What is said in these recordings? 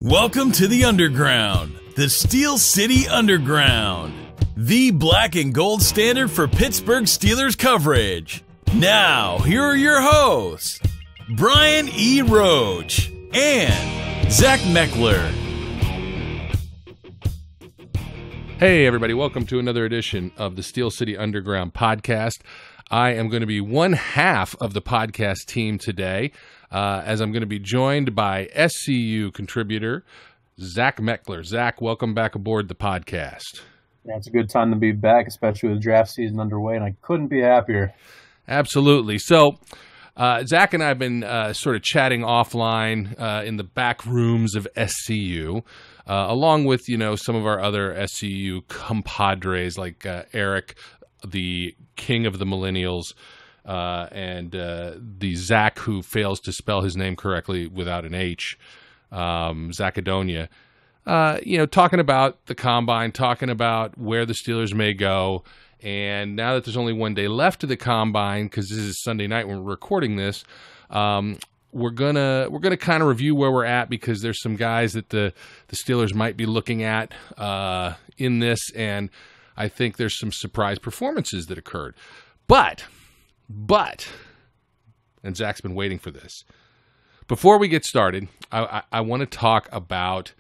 Welcome to the Underground, the Steel City Underground, the black and gold standard for Pittsburgh Steelers coverage. Now, here are your hosts, Brian E. Roach and Zach Metkler. Hey, everybody. Welcome to another edition of the Steel City Underground podcast. I am going to be one half of the podcast team today, as I'm going to be joined by SCU contributor Zach Metkler. Zach, welcome back aboard the podcast. Yeah, it's a good time to be back, especially with draft season underway, and I couldn't be happier. Absolutely. So, Zach and I have been sort of chatting offline in the back rooms of SCU, along with, some of our other SCU compadres like Eric, the king of the millennials, and the Zach who fails to spell his name correctly without an H, Zachadonia, talking about the combine, talking about where the Steelers may go. And now that there's only one day left to the combine, because this is Sunday night when we're recording this, we're gonna kind of review where we're at, because there's some guys that the Steelers might be looking at in this, and I think there's some surprise performances that occurred. But, and Zach's been waiting for this. Before we get started, I want to talk about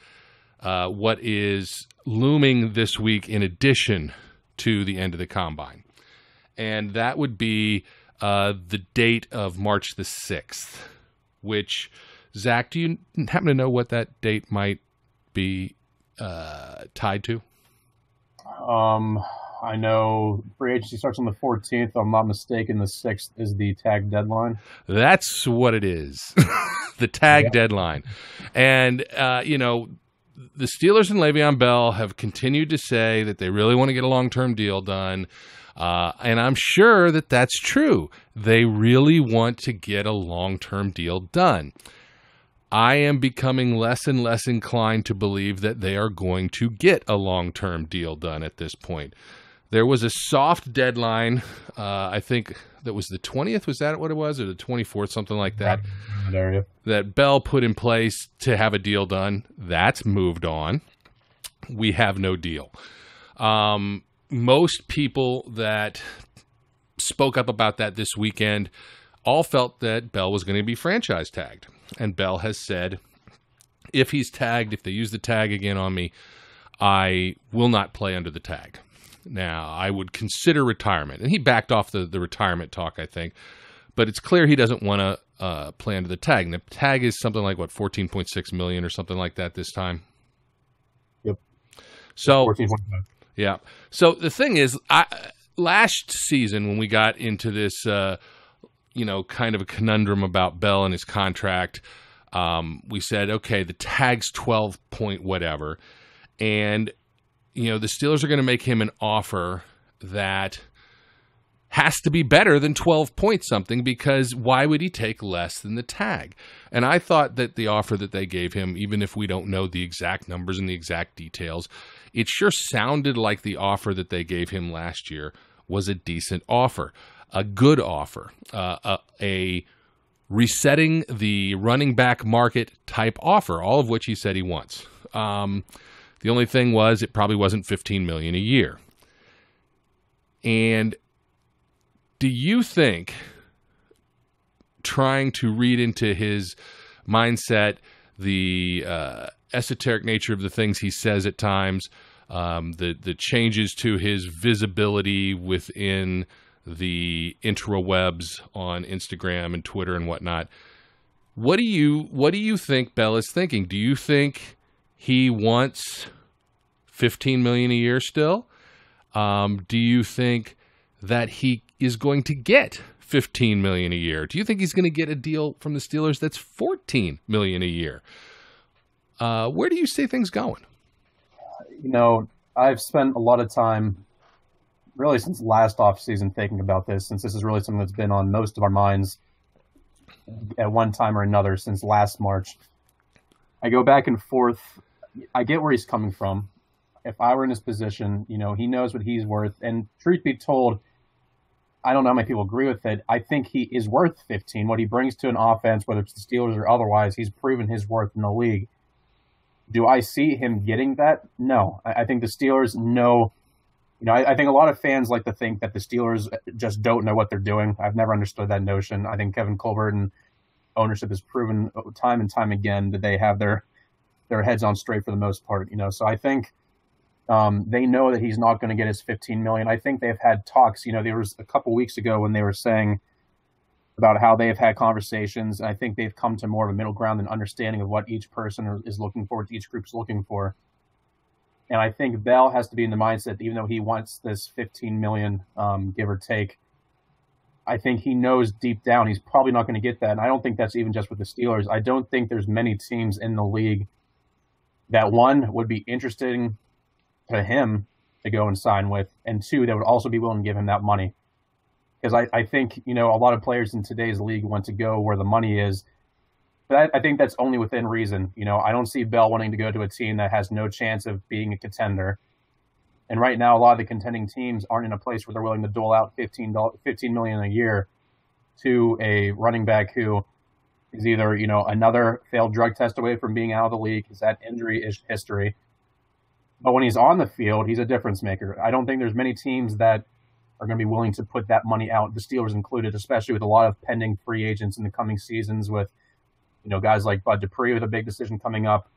what is looming this week in addition to the end of the combine. And that would be the date of March the 6th, which, Zach, do you happen to know what that date might be tied to? I know free agency starts on the 14th. If I'm not mistaken, the 6th is the tag deadline. That's what it is. The tag deadline. And, the Steelers and Le'Veon Bell have continued to say that they really want to get a long-term deal done. And I'm sure that that's true. They really want to get a long-term deal done. I am becoming less and less inclined to believe that they are going to get a long-term deal done at this point. There was a soft deadline, I think that was the 20th, was that what it was, or the 24th, something like that, that Bell put in place to have a deal done. That's moved on. We have no deal. Most people that spoke up about that this weekend all felt that Bell was going to be franchise tagged. And Bell has said, if he's tagged, if they use the tag again on me, I will not play under the tag. Now, I would consider retirement. And he backed off the retirement talk, I think. But it's clear he doesn't want to play under the tag. And the tag is something like, $14.6 million or something like that this time? Yep. So, 14.5. Yeah. So the thing is, last season when we got into this kind of a conundrum about Bell and his contract, we said, okay, the tag's 12 point whatever. And, the Steelers are going to make him an offer that has to be better than 12 point something, because why would he take less than the tag? And I thought that the offer that they gave him, even if we don't know the exact numbers and the exact details, it sure sounded like the offer that they gave him last year was a decent offer. A good offer, a resetting the running back market type offer, all of which he said he wants. The only thing was it probably wasn't $15 million a year. And do you think, trying to read into his mindset the esoteric nature of the things he says at times, the changes to his visibility within the interwebs on Instagram and Twitter and whatnot, what do you think Bell is thinking? Do you think he wants $15 million a year still? Do you think that he is going to get $15 million a year? Do you think he's going to get a deal from the Steelers that's $14 million a year? Where do you see things going? I've spent a lot of time, really since last offseason, thinking about this, since this is really something that's been on most of our minds at one time or another since last March. I go back and forth. I get where he's coming from. If I were in his position, he knows what he's worth. And truth be told, I don't know how many people agree with it. I think he is worth 15. What he brings to an offense, whether it's the Steelers or otherwise, he's proven his worth in the league. Do I see him getting that? No. I think the Steelers know. I think a lot of fans like to think that the Steelers just don't know what they're doing. I've never understood that notion. I think Kevin Colbert and ownership has proven time and time again that they have their heads on straight for the most part. So I think they know that he's not going to get his $15 million. I think they've had talks. There was a couple weeks ago when they were saying about how they've had conversations. And I think they've come to more of a middle ground and understanding of what each person is looking for, what each group's looking for. And I think Bell has to be in the mindset that even though he wants this $15 million, give or take, I think he knows deep down he's probably not going to get that. And I don't think that's even just with the Steelers. I don't think there's many teams in the league that, one, would be interested to him to go and sign with, and two, that would also be willing to give him that money. Because I think, a lot of players in today's league want to go where the money is. But I think that's only within reason. I don't see Bell wanting to go to a team that has no chance of being a contender. And right now, a lot of the contending teams aren't in a place where they're willing to dole out $15 million a year to a running back who is either, another failed drug test away from being out of the league, has had injury history. But when he's on the field, he's a difference maker. I don't think there's many teams that are going to be willing to put that money out, the Steelers included, especially with a lot of pending free agents in the coming seasons with, guys like Bud Dupree with a big decision coming up.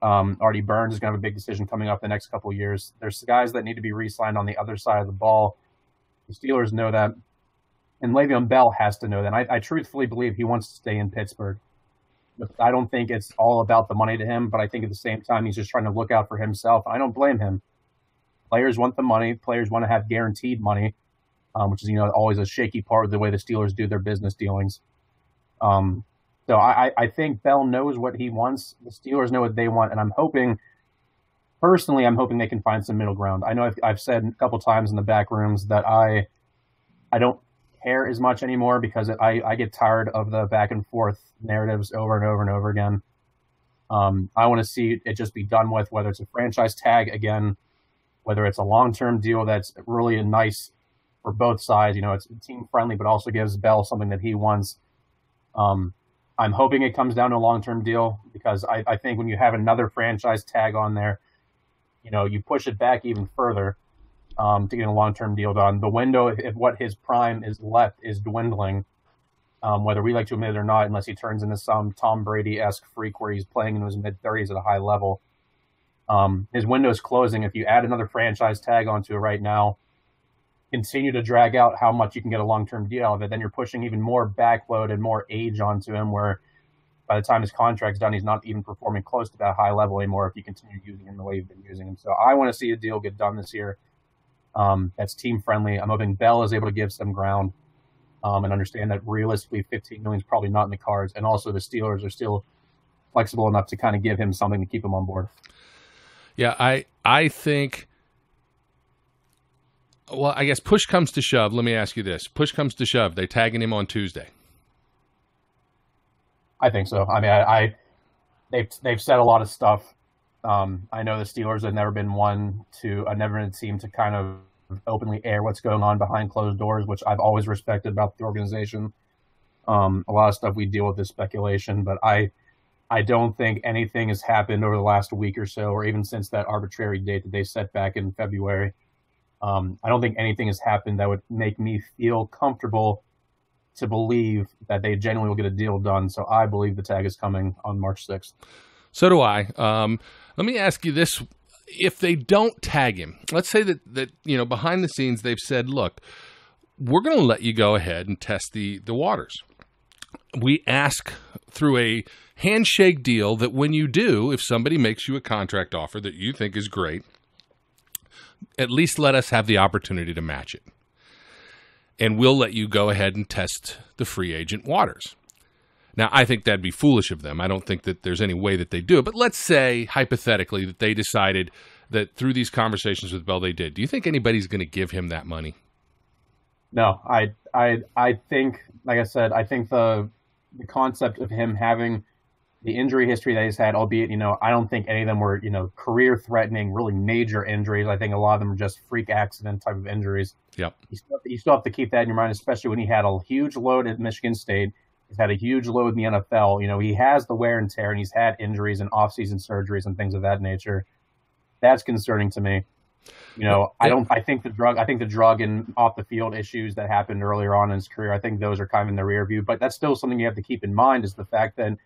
Artie Burns is going to have a big decision coming up the next couple of years. There's guys that need to be re-signed on the other side of the ball. The Steelers know that. And Le'Veon Bell has to know that. And I truthfully believe he wants to stay in Pittsburgh. But I don't think it's all about the money to him, but I think at the same time he's just trying to look out for himself. I don't blame him. Players want the money. Players want to have guaranteed money, which is, always a shaky part of the way the Steelers do their business dealings. So I think Bell knows what he wants. The Steelers know what they want, and I'm hoping they can find some middle ground. I know I've said a couple times in the back rooms that I don't care as much anymore because I get tired of the back and forth narratives over and over and over again. I want to see it just be done with, whether it's a franchise tag again, whether it's a long-term deal that's really nice for both sides. It's team friendly, but also gives Bell something that he wants. I'm hoping it comes down to a long-term deal because I think when you have another franchise tag on there, you push it back even further to get a long-term deal done. The window, if what his prime is left, is dwindling, whether we like to admit it or not, unless he turns into some Tom Brady-esque freak where he's playing in his mid-30s at a high level. His window is closing. If you add another franchise tag onto it right now, continue to drag out how much you can get a long-term deal out of it, then you're pushing even more backload and more age onto him where by the time his contract's done, he's not even performing close to that high level anymore if you continue using him the way you've been using him. So I want to see a deal get done this year that's team-friendly. I'm hoping Bell is able to give some ground and understand that realistically $15 million is probably not in the cards. And also the Steelers are still flexible enough to kind of give him something to keep him on board. Yeah, I think... Well, I guess push comes to shove. Let me ask you this. Push comes to shove. They tagging him on Tuesday. I think so. I mean, they've said a lot of stuff. I know the Steelers have never been a team to kind of openly air what's going on behind closed doors, which I've always respected about the organization. A lot of stuff we deal with is speculation, but I don't think anything has happened over the last week or so, or even since that arbitrary date that they set back in February. I don't think anything has happened that would make me feel comfortable to believe that they genuinely will get a deal done. So I believe the tag is coming on March 6th. So do I. Let me ask you this. If they don't tag him, let's say that behind the scenes they've said, look, we're going to let you go ahead and test the waters. We ask through a handshake deal that when you do, if somebody makes you a contract offer that you think is great, at least let us have the opportunity to match it. And we'll let you go ahead and test the free agent waters. Now, I think that'd be foolish of them. I don't think that there's any way that they do it. But let's say, hypothetically, that they decided that through these conversations with Bell they did. Do you think anybody's going to give him that money? No. I think, like I said, I think the concept of him having the injury history that he's had, albeit, I don't think any of them were, career-threatening, really major injuries. I think a lot of them are just freak accident type of injuries. Yep. You still have to keep that in your mind, especially when he had a huge load at Michigan State. He's had a huge load in the NFL. He has the wear and tear, and he's had injuries and off-season surgeries and things of that nature. That's concerning to me. I think the drug and off the field issues that happened earlier on in his career, I think those are kind of in the rear view. But that's still something you have to keep in mind, is the fact that,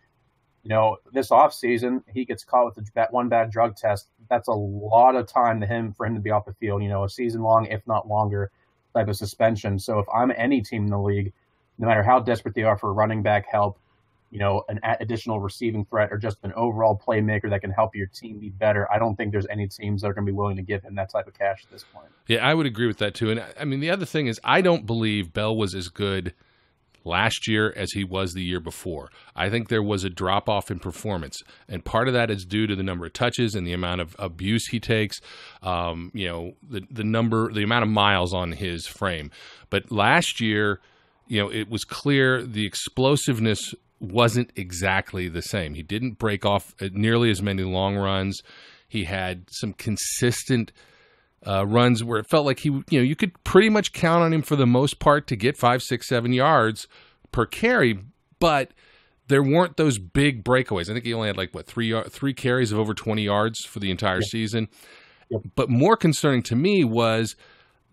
this offseason, he gets caught with one bad drug test. That's a lot of time for him to be off the field, a season long, if not longer, type of suspension. So if I'm any team in the league, no matter how desperate they are for running back help, an additional receiving threat, or just an overall playmaker that can help your team be better, I don't think there's any teams that are going to be willing to give him that type of cash at this point. Yeah, I would agree with that too. And I mean, the other thing is, I don't believe Bell was as good last year as he was the year before. I think there was a drop-off in performance, and part of that is due to the number of touches and the amount of abuse he takes, the amount of miles on his frame. But last year, it was clear the explosiveness wasn't exactly the same. He didn't break off nearly as many long runs. He had some consistent runs where it felt like you could pretty much count on him for the most part to get 5, 6, 7 yards per carry, but there weren't those big breakaways. I think he only had three carries of over 20 yards for the entire season. Yep. But more concerning to me was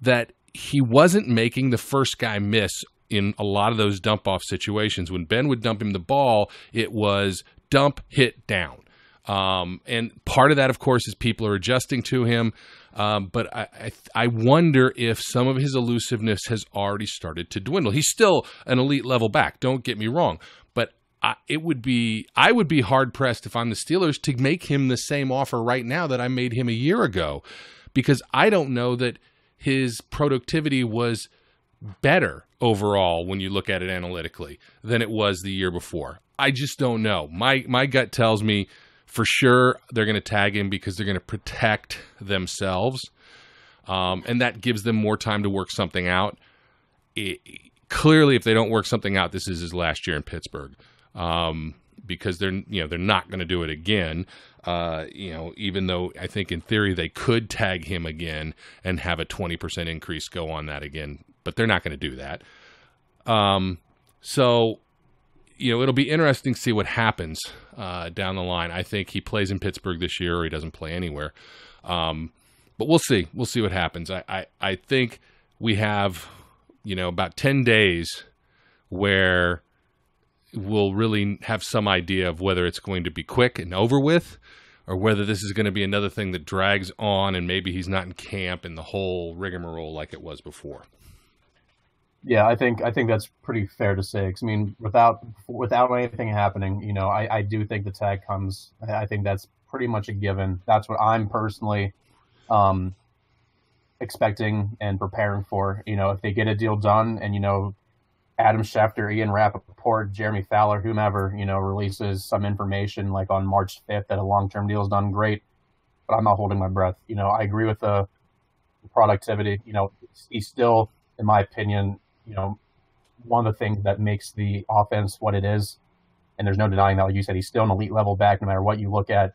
that he wasn't making the first guy miss in a lot of those dump-off situations. When Ben would dump him the ball, it was dump, hit, down. And part of that, of course, is people are adjusting to him. But I wonder if some of his elusiveness has already started to dwindle. He's still an elite level back, don't get me wrong. But I would be hard-pressed if I'm the Steelers to make him the same offer right now that I made him a year ago, because I don't know that his productivity was better overall when you look at it analytically than it was the year before. I just don't know. My gut tells me for sure they're going to tag him because they're going to protect themselves, and that gives them more time to work something out. Clearly, if they don't work something out, this is his last year in Pittsburgh, because they're not going to do it again. Even though I think in theory they could tag him again and have a 20% increase go on that again, but they're not going to do that. So it'll be interesting to see what happens down the line. I think he plays in Pittsburgh this year, or he doesn't play anywhere. But we'll see. We'll see what happens. I think we have about 10 days where we'll really have some idea of whether it's going to be quick and over with, or whether this is going to be another thing that drags on and maybe he's not in camp and the whole rigmarole like it was before. Yeah, I think that's pretty fair to say. 'Cause, I mean, without anything happening, I do think the tag comes. I think that's pretty much a given. That's what I'm personally expecting and preparing for. If they get a deal done and, Adam Schefter, Ian Rappaport, Jeremy Fowler, whomever, releases some information like on March 5th that a long-term deal is done, great. But I'm not holding my breath. I agree with the productivity. He's still, in my opinion, one of the things that makes the offense what it is. And there's no denying that. Like you said, he's still an elite level back no matter what you look at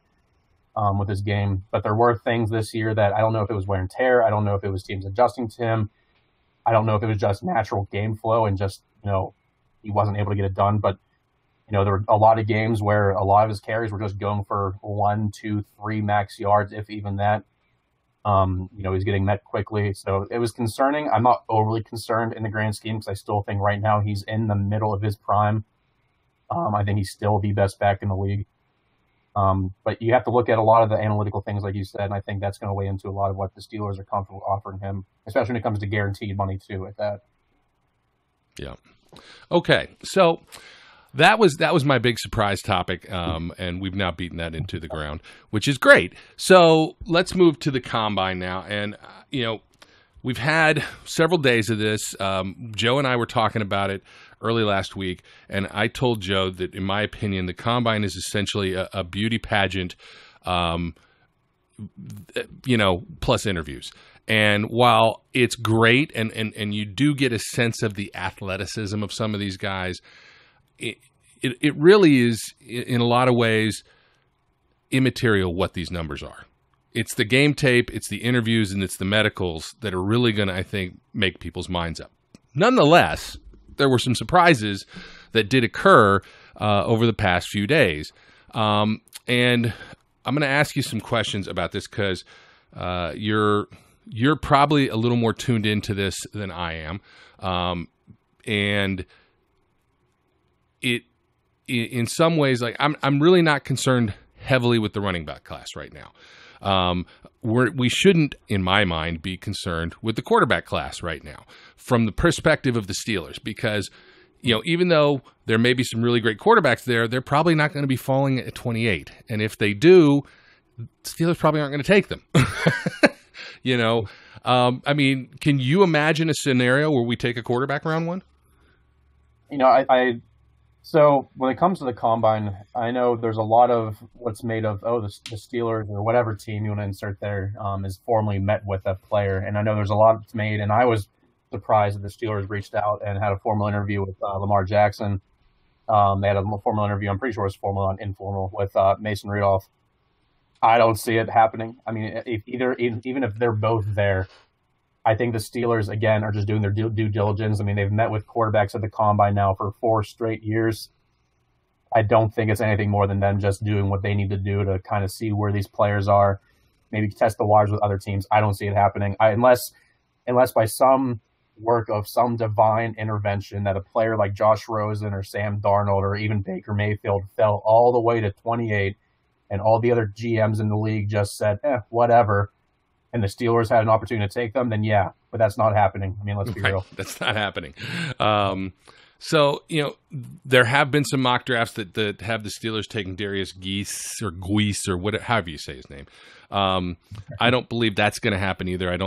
with his game. But there were things this year that I don't know if it was wear and tear. I don't know if it was teams adjusting to him. I don't know if it was just natural game flow and just, he wasn't able to get it done. But, there were a lot of games where a lot of his carries were just going for 1, 2, 3 max yards, if even that. He's getting met quickly. So it was concerning. I'm not overly concerned in the grand scheme because I still think right now he's in the middle of his prime. I think he's still the best back in the league. But you have to look at a lot of the analytical things, like you said, and I think that's going to weigh into a lot of what the Steelers are comfortable offering him, especially when it comes to guaranteed money too at that. Yeah. Okay. So that was my big surprise topic, and we've now beaten that into the ground, which is great. So let's move to the combine now. And, we've had several days of this. Joe and I were talking about it early last week, and I told Joe that, in my opinion, the combine is essentially a beauty pageant, plus interviews. And while it's great, and you do get a sense of the athleticism of some of these guys, it really is, in a lot of ways, immaterial what these numbers are. It's the game tape, it's the interviews, and it's the medicals that are really going to, I think, make people's minds up. Nonetheless, there were some surprises that did occur over the past few days. And I'm going to ask you some questions about this because you're probably a little more tuned into this than I am. And in some ways, like I'm really not concerned heavily with the running back class right now. We shouldn't, in my mind, be concerned with the quarterback class right now from the perspective of the Steelers, because, even though there may be some really great quarterbacks there, they're probably not going to be falling at 28. And if they do, Steelers probably aren't going to take them. I mean, can you imagine a scenario where we take a quarterback round one? So when it comes to the combine, I know there's a lot of what's made of, the Steelers or whatever team you want to insert there is formally met with a player. And I know there's a lot that's made, and I was surprised that the Steelers reached out and had a formal interview with Lamar Jackson. They had a formal interview, I'm pretty sure it was formal, not informal, with Mason Rudolph. I don't see it happening. I mean, even if they're both there, I think the Steelers, again, are just doing their due diligence. I mean, they've met with quarterbacks at the combine now for 4 straight years. I don't think it's anything more than them just doing what they need to do to kind of see where these players are, maybe test the waters with other teams. I don't see it happening. Unless by some work of some divine intervention that a player like Josh Rosen or Sam Darnold or even Baker Mayfield fell all the way to 28 and all the other GMs in the league just said, whatever, and the Steelers had an opportunity to take them, then yeah, but that's not happening. I mean, let's be real. That's not happening. So, there have been some mock drafts that have the Steelers taking Darius Geese or whatever, however you say his name. I don't believe that's going to happen either. I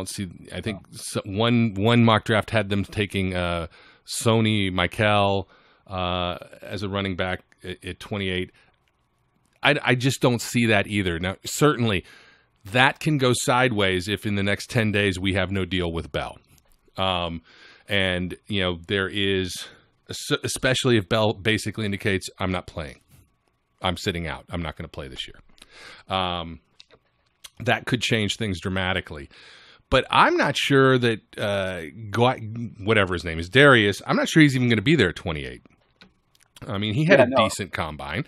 think one mock draft had them taking Sony Mikel as a running back at 28. I just don't see that either. Now, certainly, that can go sideways if in the next 10 days we have no deal with Bell. There is, especially if Bell basically indicates, I'm not playing. I'm sitting out. I'm not going to play this year. That could change things dramatically. But I'm not sure that whatever his name is, Darius, I'm not sure he's even going to be there at 28. I mean, he had a decent combine,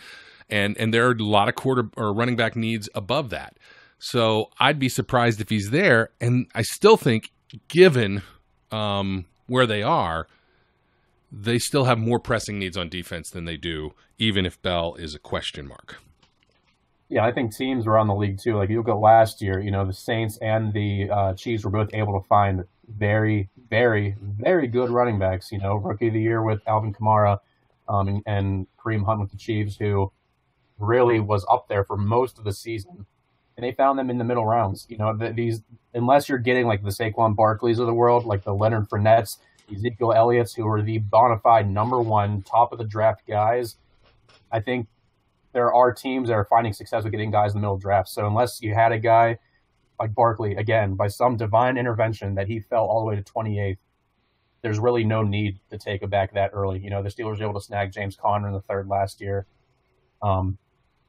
and there are a lot of quarter or running back needs above that. So I'd be surprised if he's there. And I still think, given where they are, they still have more pressing needs on defense than they do, even if Bell is a question mark. Yeah, I think teams around the league too. Like you look at last year, the Saints and the Chiefs were both able to find very, very, very good running backs. Rookie of the year with Alvin Kamara and Kareem Hunt with the Chiefs, who really was up there for most of the season. And they found them in the middle rounds. These, unless you're getting like the Saquon Barkleys of the world, like the Leonard Fournettes, Ezekiel Elliott's, who are the bona fide number 1 top of the draft guys, I think there are teams that are finding success with getting guys in the middle of draft. So unless you had a guy like Barkley, again, by some divine intervention that he fell all the way to 28th, there's really no need to take it back that early. The Steelers were able to snag James Conner in the 3rd last year.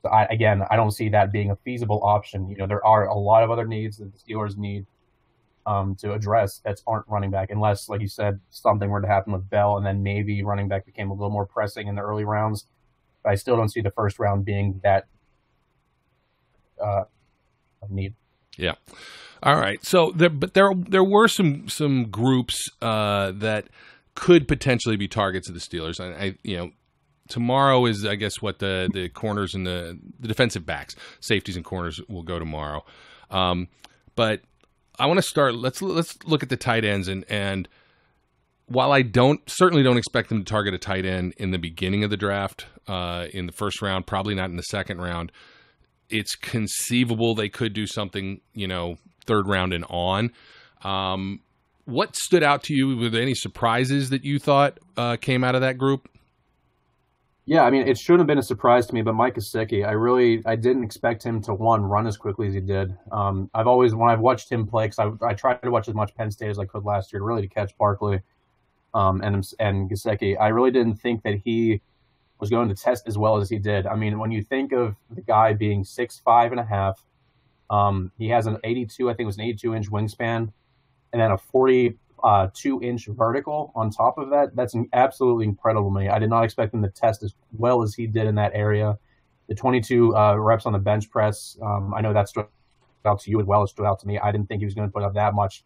So I don't see that being a feasible option. There are a lot of other needs that the Steelers need to address that aren't running back, unless, like you said, something were to happen with Bell, and then maybe running back became a little more pressing in the early rounds. But I still don't see the first round being that need. Yeah. All right. So there were some groups that could potentially be targets of the Steelers. And tomorrow is, I guess, what the corners and the defensive backs, safeties and corners will go tomorrow. But I want to start. Let's look at the tight ends, and while I certainly don't expect them to target a tight end in the beginning of the draft, in the first round, probably not in the second round, it's conceivable they could do something, 3rd round and on. What stood out to you? Were there any surprises that you thought came out of that group? Yeah, I mean, it shouldn't have been a surprise to me, but Mike Gesicki, I didn't expect him to, run as quickly as he did. When I've watched him play, because I tried to watch as much Penn State as I could last year, really to catch Barkley and Gesicki, I really didn't think that he was going to test as well as he did. I mean, when you think of the guy being 6'5" and a half, he has an 82, I think it was an 82-inch wingspan, and then a 40 2-inch vertical on top of that. That's absolutely incredible to me. I did not expect him to test as well as he did in that area. The 22 reps on the bench press, I know that stood out to you as well as stood out to me. I didn't think he was going to put up that much,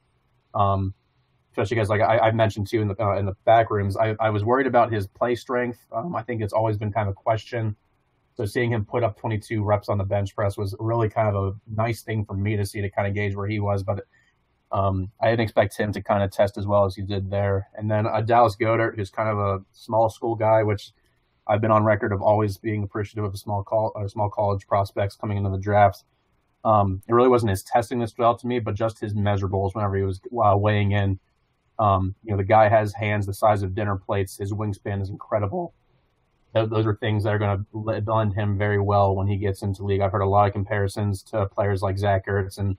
especially because, like I mentioned too in the back rooms, I was worried about his play strength. I think it's always been kind of a question. So seeing him put up 22 reps on the bench press was really kind of a nice thing for me to see, to kind of gauge where he was. But I didn't expect him to kind of test as well as he did there. And then Dallas Goedert, who's kind of a small school guy, which I've been on record of always being appreciative of small college prospects coming into the draft. It really wasn't his testing that stood out to me, but just his measurables whenever he was weighing in. The guy has hands the size of dinner plates. His wingspan is incredible. Those are things that are going to lend him very well when he gets into the league. I've heard a lot of comparisons to players like Zach Ertz and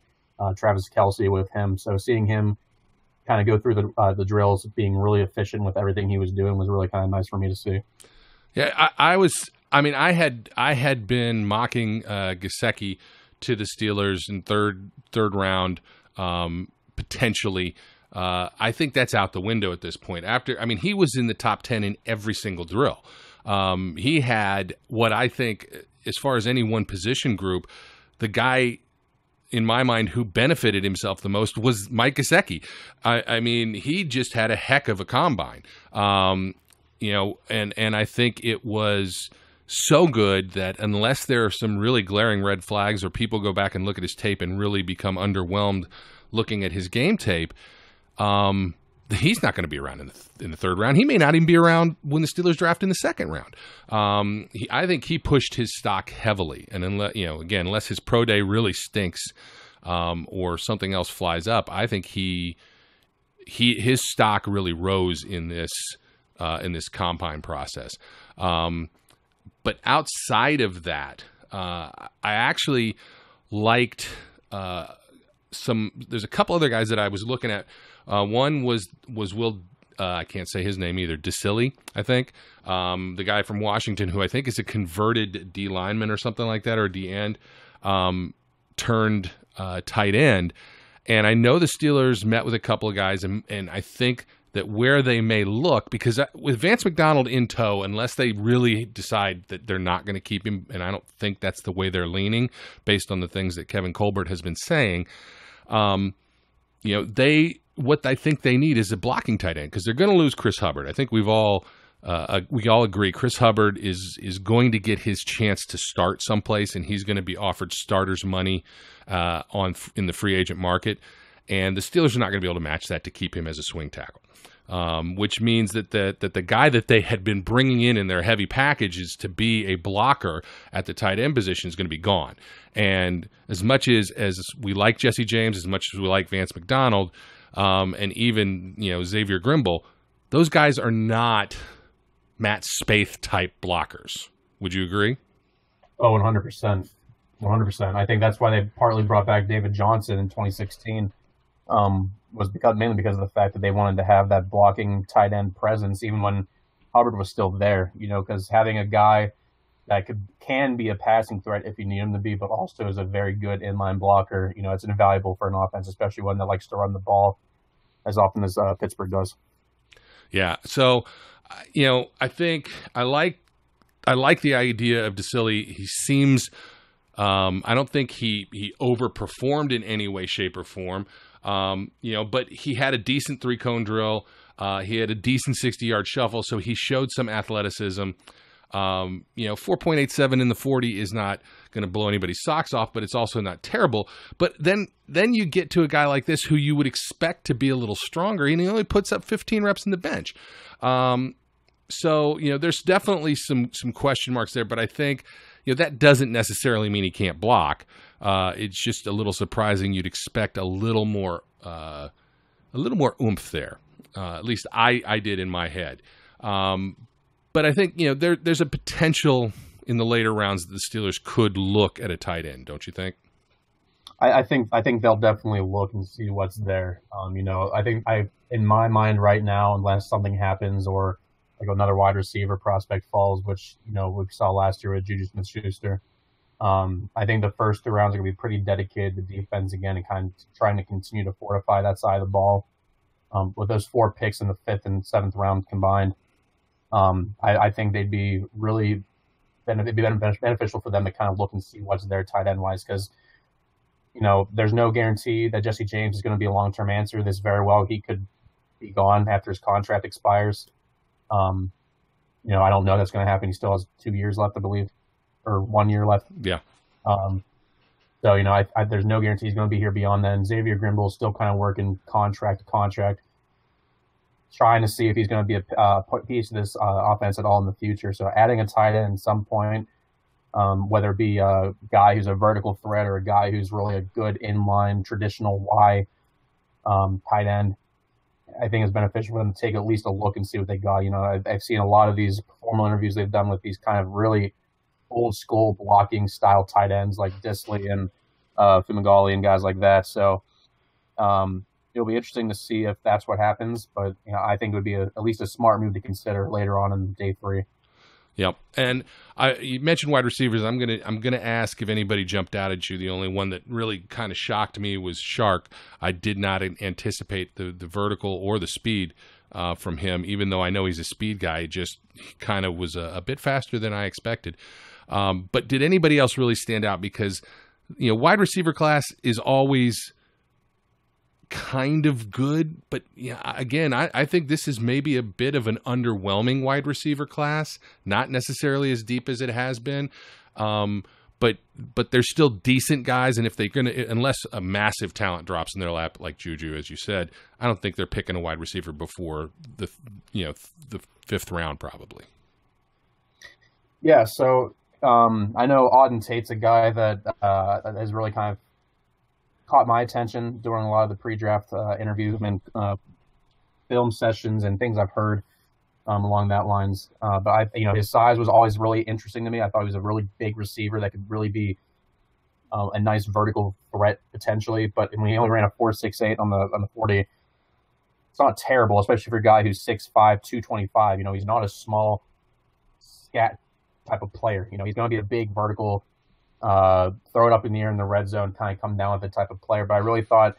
Travis Kelce with him. So seeing him kind of go through the drills, being really efficient with everything he was doing, was really kind of nice for me to see. Yeah, I had been mocking Gesicki to the Steelers in third round, potentially. I think that's out the window at this point. He was in the top 10 in every single drill. He had what I think, as far as any one position group, the guy in my mind who benefited himself the most was Mike Gesicki. He just had a heck of a combine. And I think it was so good that unless there are some really glaring red flags or people go back and look at his tape and really become underwhelmed looking at his game tape, he's not going to be around in the third round. He may not even be around when the Steelers draft in the second round. I think he pushed his stock heavily, and unless his pro day really stinks or something else flies up, I think his stock really rose in this combine process. But outside of that, I actually liked there's a couple other guys that I was looking at. One was Will, I can't say his name either, DeCilly, I think, the guy from Washington, who I think is a converted D lineman or something like that, or D end, turned tight end. And I know the Steelers met with a couple of guys, and I think that where they may look, because with Vance McDonald in tow, unless they really decide that they're not going to keep him, and I don't think that's the way they're leaning based on the things that Kevin Colbert has been saying, what I think they need is a blocking tight end, because they're going to lose Chris Hubbard. I think we all agree Chris Hubbard is going to get his chance to start someplace, and he's going to be offered starters money in the free agent market, and the Steelers are not going to be able to match that to keep him as a swing tackle. Which means that the guy that they had been bringing in their heavy packages to be a blocker at the tight end position is going to be gone. And as much as we like Jesse James, as much as we like Vance McDonald, and even Xavier Grimble, those guys are not Matt Spaeth type blockers. Would you agree? Oh, 100%. 100%. I think that's why they partly brought back David Johnson in 2016. Was mainly because of the fact that they wanted to have that blocking tight end presence even when Hubbard was still there, because having a guy that can be a passing threat if you need him to be, but also is a very good inline blocker, it's invaluable for an offense, especially one that likes to run the ball as often as Pittsburgh does. Yeah. So, I think I like the idea of DeCilly. He seems, I don't think he overperformed in any way, shape, or form. But he had a decent 3-cone drill. He had a decent 60-yard shuffle, so he showed some athleticism. 4.87 in the 40 is not going to blow anybody's socks off, but it's also not terrible. But then you get to a guy like this who you would expect to be a little stronger, and he only puts up 15 reps in the bench. So there's definitely some question marks there, but I think that doesn't necessarily mean he can't block. It's just a little surprising. You'd expect a little more oomph there. At least I did in my head. But I think there's a potential in the later rounds that the Steelers could look at a tight end. Don't you think? I think they'll definitely look and see what's there. I think in my mind right now, unless something happens or like another wide receiver prospect falls, which we saw last year with Juju Smith-Schuster. I think the first 2 rounds are going to be pretty dedicated to defense again and kind of trying to continue to fortify that side of the ball. with those 4 picks in the 5th and 7th round combined, I think they'd be really beneficial for them to kind of look and see what's there tight end wise, because there's no guarantee that Jesse James is going to be a long-term answer. This very well, he could be gone after his contract expires. I don't know that's going to happen. He still has 2 years left, I believe, or 1 year left. Yeah. So, there's no guarantee he's going to be here beyond then. Xavier Grimble is still kind of working contract to contract, trying to see if he's going to be a piece of this offense at all in the future. So adding a tight end at some point, whether it be a guy who's a vertical threat or a guy who's really a good inline traditional Y tight end, I think it's beneficial for them to take at least a look and see what they got. I've seen a lot of these formal interviews they've done with these kind of really old school blocking style tight ends like Disley and Fumagalli and guys like that. So it'll be interesting to see if that's what happens. But I think it would be at least a smart move to consider later on in day 3. Yep. And you mentioned wide receivers. I'm gonna ask if anybody jumped out at you. The only one that really kind of shocked me was Shark. I did not anticipate the vertical or the speed from him, even though I know he's a speed guy. He kind of was a bit faster than I expected. But did anybody else really stand out? Because wide receiver class is always kind of good, but again, I think this is maybe a bit of an underwhelming wide receiver class, not necessarily as deep as it has been, but they're still decent guys, and if they're going to, unless a massive talent drops in their lap like Juju, as you said, I don't think they're picking a wide receiver before the 5th round probably. Yeah, so I know Auden Tate's a guy that has really kind of caught my attention during a lot of the pre-draft interviews and film sessions and things I've heard along that lines. But his size was always really interesting to me. I thought he was a really big receiver that could really be a nice vertical threat potentially. But when he only ran a 4.68 on the 40, it's not terrible, especially for a guy who's 6'5", 225. He's not a small scat type of player. He's going to be a big vertical, throw it up in the air in the red zone, kind of come down with the type of player. But I really thought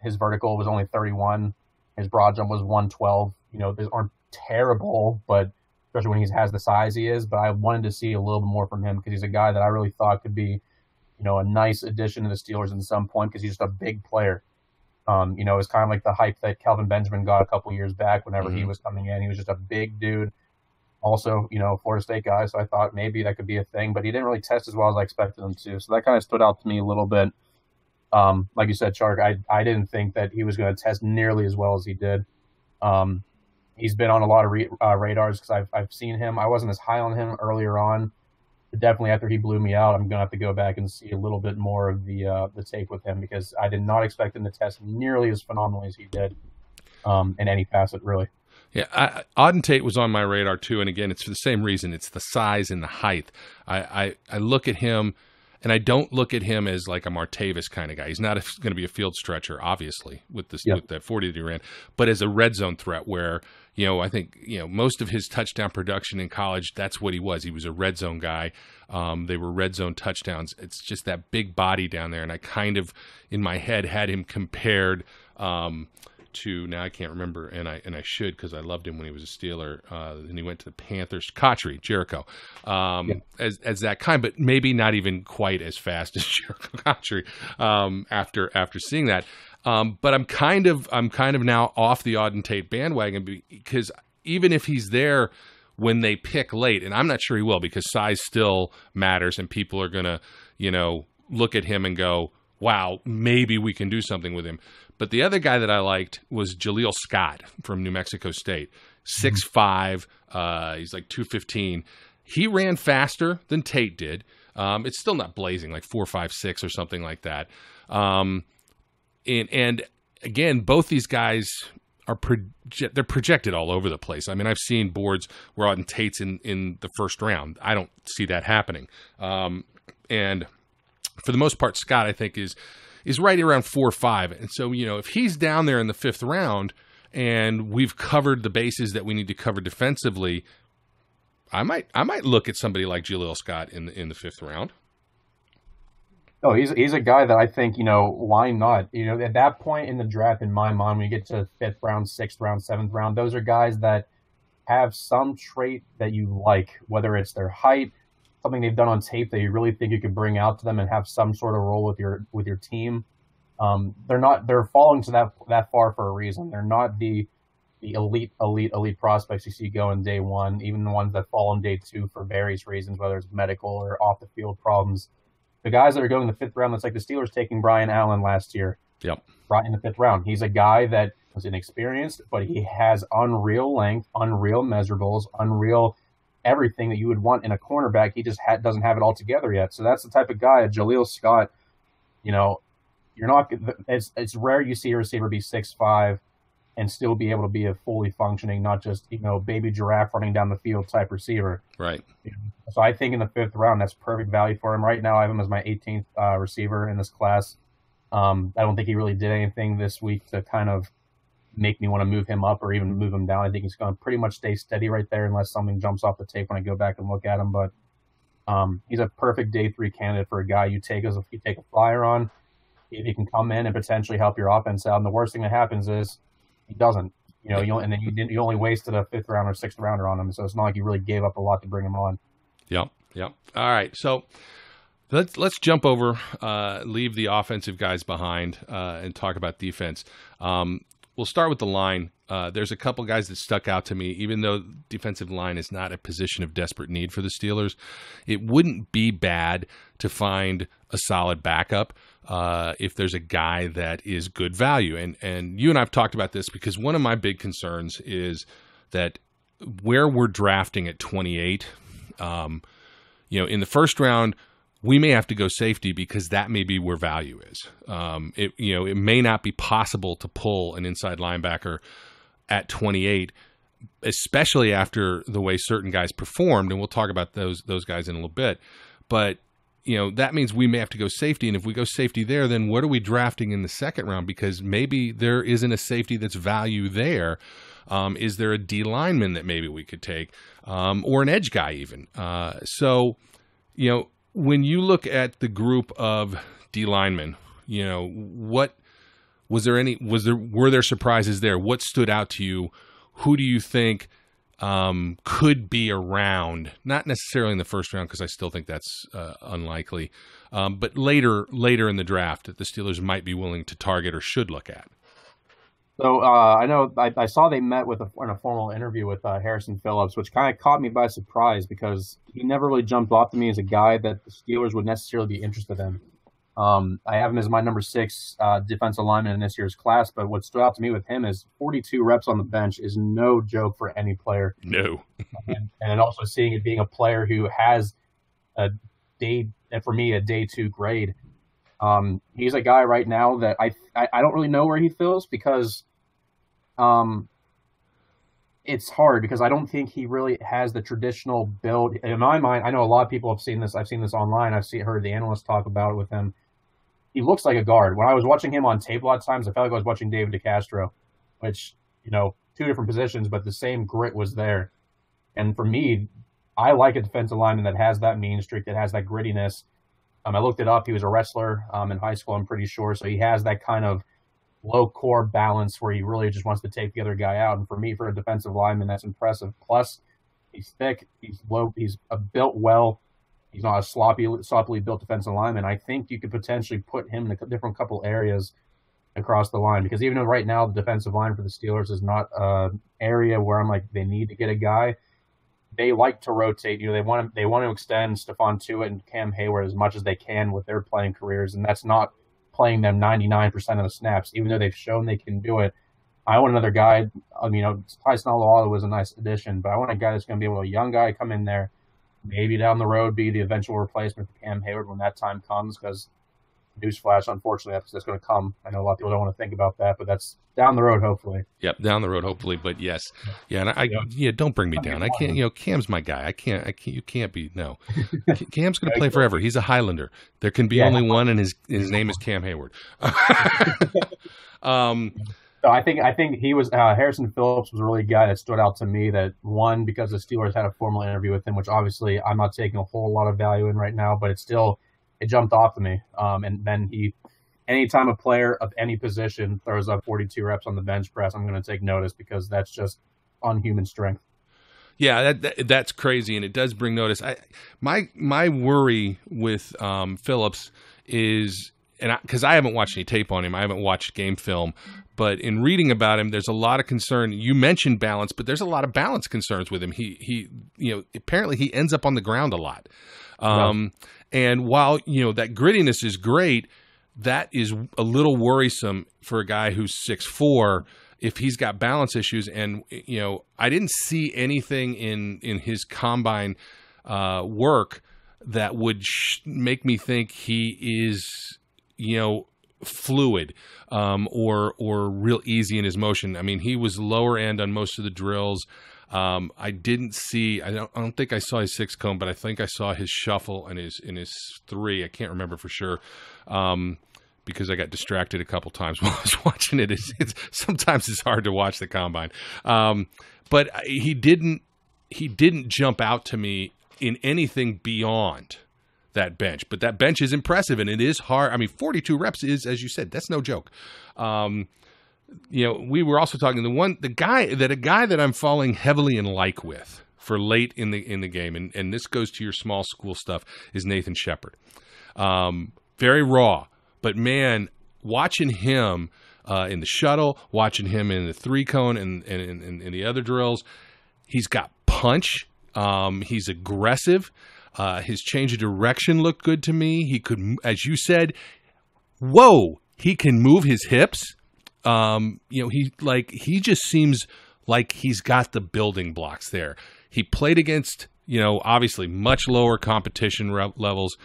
his vertical was only 31. His broad jump was 112. These aren't terrible, but especially when he has the size he is. But I wanted to see a little bit more from him because he's a guy that I really thought could be, a nice addition to the Steelers at some point because he's just a big player. It's kind of like the hype that Kelvin Benjamin got a couple years back whenever he was coming in. He was just a big dude. Also, Florida State guy, so I thought maybe that could be a thing, but he didn't really test as well as I expected him to. So that kind of stood out to me a little bit. Like you said, Shark, I didn't think that he was going to test nearly as well as he did. He's been on a lot of radars because I've seen him. I wasn't as high on him earlier on, but definitely after he blew me out, I'm going to have to go back and see a little bit more of the tape with him because I did not expect him to test nearly as phenomenally as he did in any facet, really. Yeah, Auden Tate was on my radar too, and again, it's for the same reason. It's the size and the height. I look at him, and I don't look at him as like a Martavis kind of guy. He's not going to be a field stretcher, obviously, with that 40 that he ran, but as a red zone threat where, I think, most of his touchdown production in college, that's what he was. He was a red zone guy. They were red zone touchdowns. It's just that big body down there, and I kind of, in my head, had him compared to, now I can't remember, and I should because I loved him when he was a Steeler, and he went to the Panthers. Jericho, as that kind, but maybe not even quite as fast as Jericho Cotchery after seeing that. But I'm kind of now off the Auden Tate bandwagon because even if he's there when they pick late, and I'm not sure he will because size still matters, and people are gonna look at him and go, wow, maybe we can do something with him. But the other guy that I liked was Jaleel Scott from New Mexico State, 6'5", he's like 215. He ran faster than Tate did. It's still not blazing, like 4.56 or something like that. And again, both these guys they're projected all over the place. I mean, I've seen boards where Auden Tate's in the first round. I don't see that happening. And for the most part, Scott, I think, is right around 4.5. And so, if he's down there in the 5th round and we've covered the bases that we need to cover defensively, I might look at somebody like Jaleel Scott in the 5th round. No, he's a guy that I think, why not? At that point in the draft, in my mind, when you get to 5th round, 6th round, 7th round, those are guys that have some trait that you like, whether it's their height, something they've done on tape that you really think you could bring out to them and have some sort of role with your team. They're falling to that far for a reason. They're not the elite prospects you see going day one, even the ones that fall on day two for various reasons, whether it's medical or off the field problems. The guys that are going in the 5th round, that's like the Steelers taking Brian Allen last year. Yep. Right in the 5th round. He's a guy that was inexperienced, but he has unreal length, unreal measurables, unreal everything that you would want in a cornerback. He just doesn't have it all together yet. So that's the type of guy, Jaleel Scott, you're not, it's rare you see a receiver be 6'5" and still be able to be a fully functioning, not just, baby giraffe running down the field type receiver. Right. So I think in the 5th round, that's perfect value for him. Right now, I have him as my 18th receiver in this class. I don't think he really did anything this week to kind of make me want to move him up or even move him down. I think he's going to pretty much stay steady right there unless something jumps off the tape when I go back and look at him. But he's a perfect day 3 candidate for a guy you take a flyer on. If he can come in and potentially help your offense out. And the worst thing that happens is he doesn't. And then you only wasted a 5th round or 6th rounder on him. So it's not like you really gave up a lot to bring him on. Yep. All right. So let's jump over, leave the offensive guys behind, and talk about defense. We'll start with the line. There's a couple guys that stuck out to me, even though defensive line is not a position of desperate need for the Steelers. It wouldn't be bad to find a solid backup if there's a guy that is good value. And you and I have talked about this because one of my big concerns is that where we're drafting at 28, in the first round, we may have to go safety because that may be where value is. It may not be possible to pull an inside linebacker at 28, especially after the way certain guys performed, and we'll talk about those guys in a little bit. But that means we may have to go safety, and if we go safety there, then what are we drafting in the 2nd round? Because maybe there isn't a safety that's value there. Is there a D lineman that maybe we could take, or an edge guy even? When you look at the group of D linemen, what were there surprises there? What stood out to you? Who do you think could be around? Not necessarily in the 1st round, because I still think that's unlikely, but later in the draft that the Steelers might be willing to target or should look at. So I know I saw they met in a formal interview with Harrison Phillips, which kind of caught me by surprise because he never really jumped off to me as a guy that the Steelers would necessarily be interested in. I have him as my number 6 defensive lineman in this year's class, but what stood out to me with him is 42 reps on the bench is no joke for any player. No. and also seeing it being a player who has a day 2 grade. He's a guy right now that I don't really know where he feels because it's hard because I don't think he really has the traditional build. In my mind, I know a lot of people have seen this. I've seen this online. Heard the analysts talk about it with him. He looks like a guard. When I was watching him on tape a lot of times, I felt like I was watching David DeCastro, which, 2 different positions, but the same grit was there. And for me, I like a defensive lineman that has that mean streak, that has that grittiness. I looked it up. He was a wrestler in high school, I'm pretty sure. So he has that kind of low core balance where he really just wants to take the other guy out. And for me, for a defensive lineman, that's impressive. Plus, he's thick. He's low. He's built well. He's not a sloppily built defensive lineman. I think you could potentially put him in a different couple areas across the line because even though right now the defensive line for the Steelers is not an area where I'm like they need to get a guy, they like to rotate. They want to extend Stephon Tuitt and Cam Hayward as much as they can with their playing careers, and that's not playing them 99% of the snaps, even though they've shown they can do it. I want another guy. Tyson Alualu was a nice addition, but I want a guy that's going to be a young guy come in there, maybe down the road be the eventual replacement for Cam Hayward when that time comes. Because newsflash, unfortunately, that's going to come. I know a lot of people don't want to think about that, but that's down the road, hopefully. Yep, down the road, hopefully. But yes, yeah, and don't bring me down. I can't. Cam's my guy. I can't. You can't be. No, Cam's going to play forever. He's a Highlander. There can be only one, and his name is Cam Hayward. So I think he was Harrison Phillips was a really guy that stood out to me. That one because the Steelers had a formal interview with him, which obviously I'm not taking a whole lot of value in right now, but it's still it jumped off to me. And then anytime a player of any position throws up 42 reps on the bench press, I'm going to take notice because that's just unhuman strength. Yeah, that's crazy, and it does bring notice. My worry with Phillips is, and because I haven't watched any tape on him, I haven't watched game film, but in reading about him, there's a lot of concern. You mentioned balance, but there's a lot of balance concerns with him. He apparently he ends up on the ground a lot, and while that grittiness is great, that is a little worrisome for a guy who's 6'4". If he's got balance issues. And, I didn't see anything in his combine work that would make me think he is, fluid or real easy in his motion. I mean, he was lower end on most of the drills. I don't think I saw his 6 cone, but I think I saw his shuffle and his 3. I can't remember for sure. Because I got distracted a couple times while I was watching it. Sometimes it's hard to watch the combine. But he didn't jump out to me in anything beyond that bench. But that bench is impressive, and it is hard. I mean, 42 reps is, as you said, that's no joke. We were also talking a guy that I'm falling heavily in like with for late in the game, and this goes to your small school stuff, is Nathan Shepard. Very raw. But, man, watching him in the shuttle, watching him in the 3 cone and the other drills, he's got punch. He's aggressive. His change of direction looked good to me. He could, as you said, he can move his hips. He just seems like he's got the building blocks there. He played against, obviously much lower competition levels,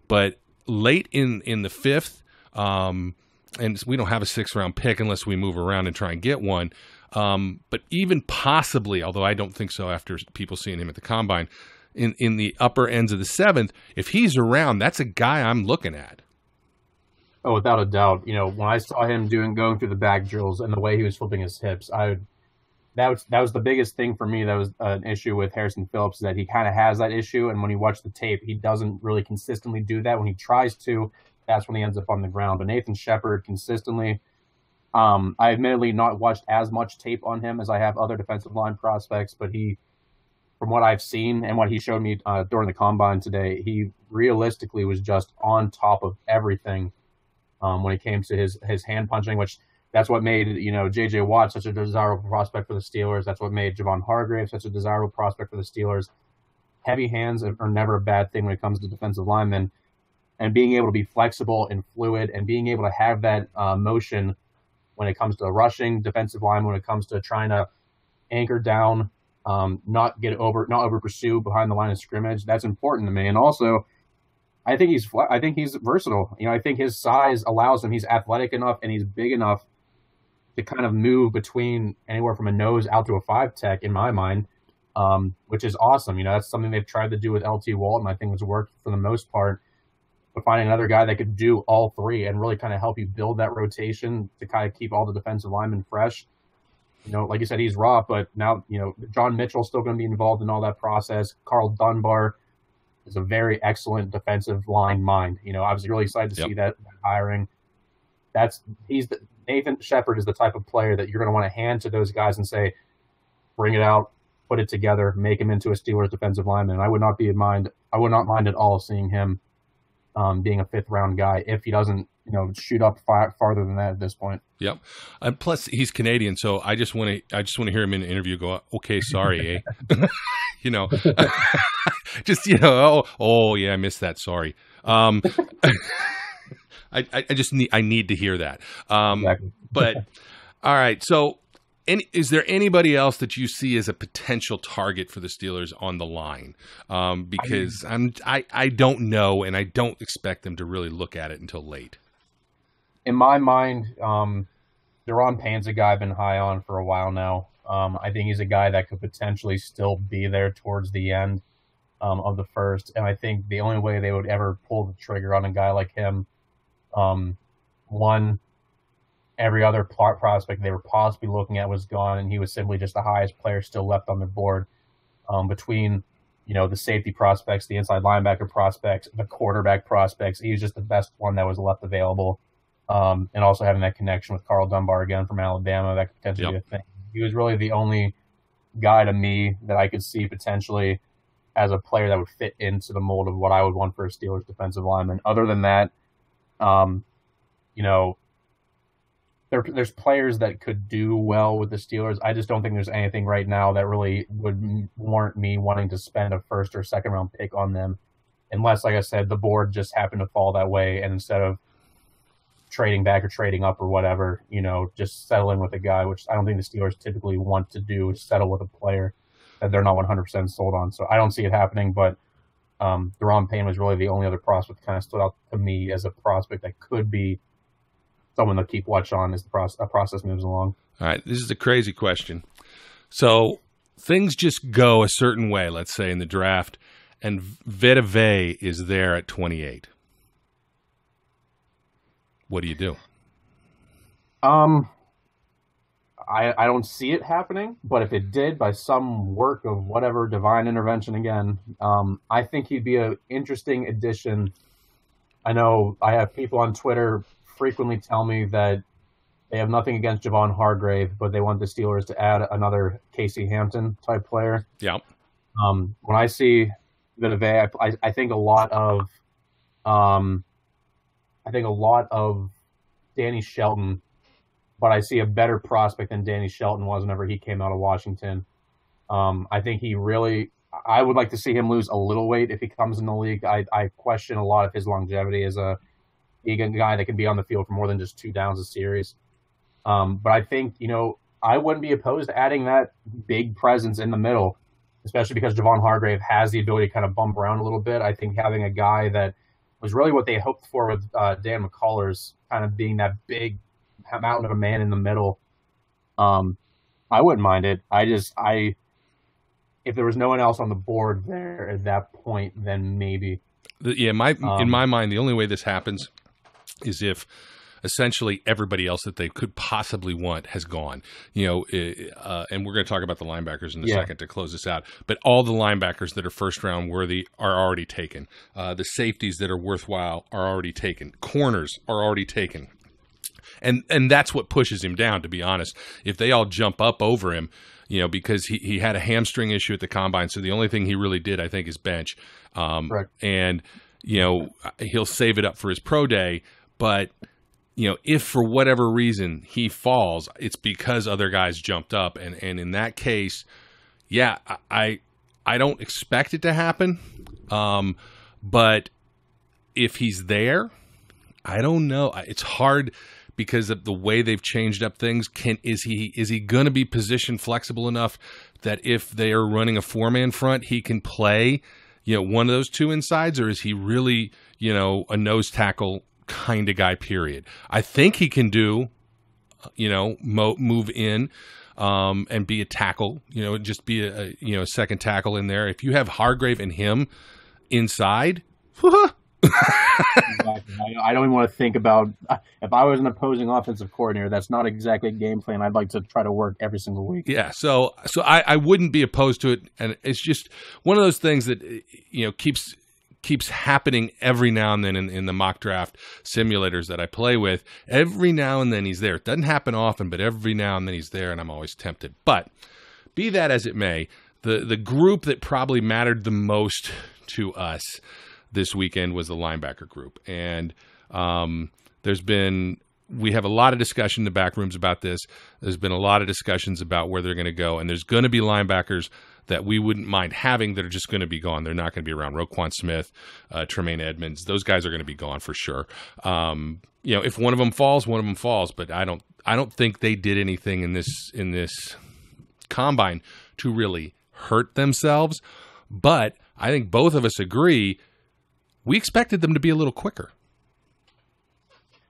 but late in the 5th, and we don't have a 6th round pick unless we move around and try and get one. But even possibly, although I don't think so after people seeing him at the combine, in the upper ends of the 7th, if he's around, that's a guy I'm looking at. Oh, without a doubt. When I saw him going through the back drills and the way he was flipping his hips, that was the biggest thing for me. That was an issue with Harrison Phillips, that he kind of has that issue. And when you watch the tape, he doesn't really consistently do that. When he tries to, that's when he ends up on the ground. But Nathan Shepard consistently, I admittedly not watched as much tape on him as I have other defensive line prospects, but from what I've seen and what he showed me during the combine today, he realistically was just on top of everything when it came to his hand punching, which that's what made, J.J. Watt such a desirable prospect for the Steelers. That's what made Javon Hargrave such a desirable prospect for the Steelers. Heavy hands are never a bad thing when it comes to defensive linemen. And being able to be flexible and fluid and being able to have that motion when it comes to rushing defensive line, when it comes to trying to anchor down, not over pursue behind the line of scrimmage, that's important to me. And also, I think he's versatile. I think his size allows him. He's athletic enough and he's big enough to kind of move between anywhere from a nose out to a 5 tech in my mind, which is awesome. That's something they've tried to do with LT Walton. I think it's worked for the most part. But finding another guy that could do all 3 and really kind of help you build that rotation to kind of keep all the defensive linemen fresh. Like you said, he's raw, but now, John Mitchell's still going to be involved in all that process. Carl Dunbar is a very excellent defensive line mind. I was really excited to see that hiring. Nathan Shepard is the type of player that you're going to want to hand to those guys and say, bring it out, put it together, make him into a Steelers defensive lineman. And I would not mind at all seeing him being a 5th round guy if he doesn't, shoot up farther than that at this point. Yep. Plus, he's Canadian, so I just want to hear him in an interview go, "Okay, sorry, eh?" Just oh yeah, I missed that. Sorry. I need to hear that. Exactly. But all right, so. Is there anybody else that you see as a potential target for the Steelers on the line? Because I don't know, and I don't expect them to really look at it until late. In my mind, Deron Payne's a guy I've been high on for a while now. I think he's a guy that could potentially still be there towards the end of the 1st, and I think the only way they would ever pull the trigger on a guy like him, every other prospect they were possibly looking at was gone, and he was simply just the highest player still left on the board. Between the safety prospects, the inside linebacker prospects, the quarterback prospects. He was just the best one that was left available. And also having that connection with Carl Dunbar again from Alabama, that could potentially be a thing. He was really the only guy to me that I could see potentially as a player that would fit into the mold of what I would want for a Steelers defensive lineman. Other than that, there's players that could do well with the Steelers. I just don't think there's anything right now that really would warrant me wanting to spend a first or second round pick on them, unless, like I said, the board just happened to fall that way, and instead of trading back or trading up or whatever, just settling with a guy, which I don't think the Steelers typically want to do, is settle with a player that they're not 100% sold on. So I don't see it happening, but Deron Payne was really the only other prospect that kind of stood out to me as a prospect that could be someone to keep watch on as the process moves along. All right, this is a crazy question. So things just go a certain way, let's say, in the draft, and Vita Vea is there at 28. What do you do? I don't see it happening, but if it did, by some work of whatever divine intervention again, I think he'd be an interesting addition. I know I have people on Twitter frequently tell me that they have nothing against Javon Hargrave, but they want the Steelers to add another Casey Hampton type player. Yeah. When I see Vita Vea, I think a lot of Danny Shelton, but I see a better prospect than Danny Shelton was whenever he came out of Washington. I think I would like to see him lose a little weight if he comes in the league. I question a lot of his longevity as a guy that can be on the field for more than just 2 downs a series. But I think, I wouldn't be opposed to adding that big presence in the middle, especially because Javon Hargrave has the ability to kind of bump around a little bit. I think having a guy that was really what they hoped for with Dan McCullers, kind of being that big mountain of a man in the middle, I wouldn't mind it. If there was no one else on the board there at that point, then maybe. In my mind, the only way this happens is if essentially everybody else that they could possibly want has gone. And we're going to talk about the linebackers in a second to close this out. But all the linebackers that are first-round worthy are already taken. The safeties that are worthwhile are already taken. Corners are already taken. And that's what pushes him down, to be honest. If they all jump up over him, because he had a hamstring issue at the combine, so the only thing he really did, I think, is bench. Right. And, he'll save it up for his pro day. But, if for whatever reason he falls, it's because other guys jumped up. And in that case, I don't expect it to happen. But if he's there, I don't know. It's hard because of the way they've changed up things. Is he going to be position flexible enough that if they are running a 4-man front, he can play, one of those 2 insides, or is he really, a nose tackle kind of guy, period? I think he can do, move in and be a tackle, just be a second tackle in there. If you have Hargrave and him inside, Exactly. I don't even want to think about if I was an opposing offensive coordinator. That's not exactly a game plan I'd like to try to work every single week. Yeah, so I wouldn't be opposed to it, and it's just one of those things that keeps happening every now and then in the mock draft simulators that I play with. Every now and then he's there. It doesn't happen often, but every now and then he's there, and I'm always tempted. But be that as it may, the group that probably mattered the most to us this weekend was the linebacker group. And we have a lot of discussion in the back rooms about this. There's been a lot of discussions about where they're going to go. And there's going to be linebackers that we wouldn't mind having that are just going to be gone. They're not going to be around. Roquan Smith, Tremaine Edmonds, those guys are going to be gone for sure. If one of them falls, one of them falls. But I don't think they did anything in this combine to really hurt themselves. But I think both of us agree we expected them to be a little quicker.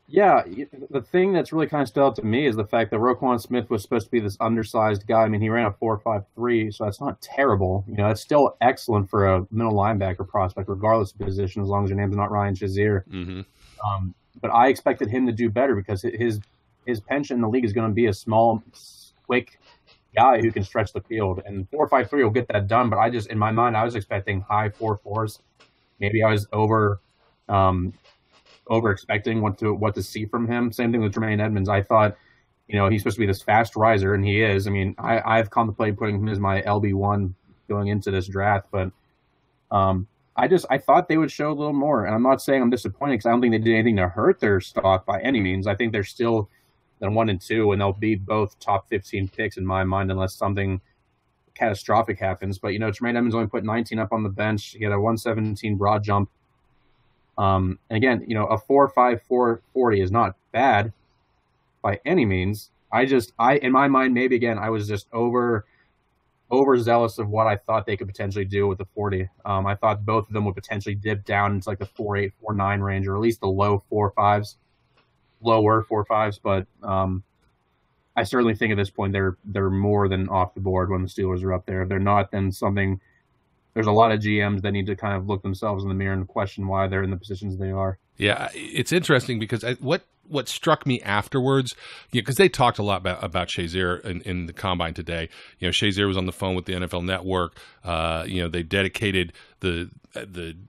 Yeah, the thing that's really kind of stood out to me is the fact that Roquan Smith was supposed to be this undersized guy. I mean, he ran a 4.53, so that's not terrible. That's still excellent for a middle linebacker prospect, regardless of position, as long as your name's not Ryan Shazier. Mm-hmm. But I expected him to do better because his penchant in the league is going to be a small, quick, guy who can stretch the field. And 4.53 will get that done. But in my mind, I was expecting high 4.4s. Maybe I was over expecting what to see from him. Same thing with Tremaine Edmonds. I thought, he's supposed to be this fast riser, and he is. I mean, I've contemplated putting him as my LB1 going into this draft, but I thought they would show a little more. And I'm not saying I'm disappointed because I don't think they did anything to hurt their stock by any means. I think they're still at 1 and 2, and they'll be both top 15 picks in my mind unless something catastrophic happens. But Tremaine Edmonds only put 19 up on the bench. He had a 117 broad jump. And again, a 4.5 4.40 is not bad by any means. In my mind, maybe again, I was just overzealous of what I thought they could potentially do with the 40. I thought both of them would potentially dip down into like the 4.8, 4.9 range, or at least the lower 4.5s. But I certainly think at this point they're more than off the board when the Steelers are up there. If they're not, then there's a lot of GMs that need to kind of look themselves in the mirror and question why they're in the positions they are. Yeah, it's interesting because what struck me afterwards, because they talked a lot about Shazier in the combine today. Shazier was on the phone with the NFL Network. They dedicated the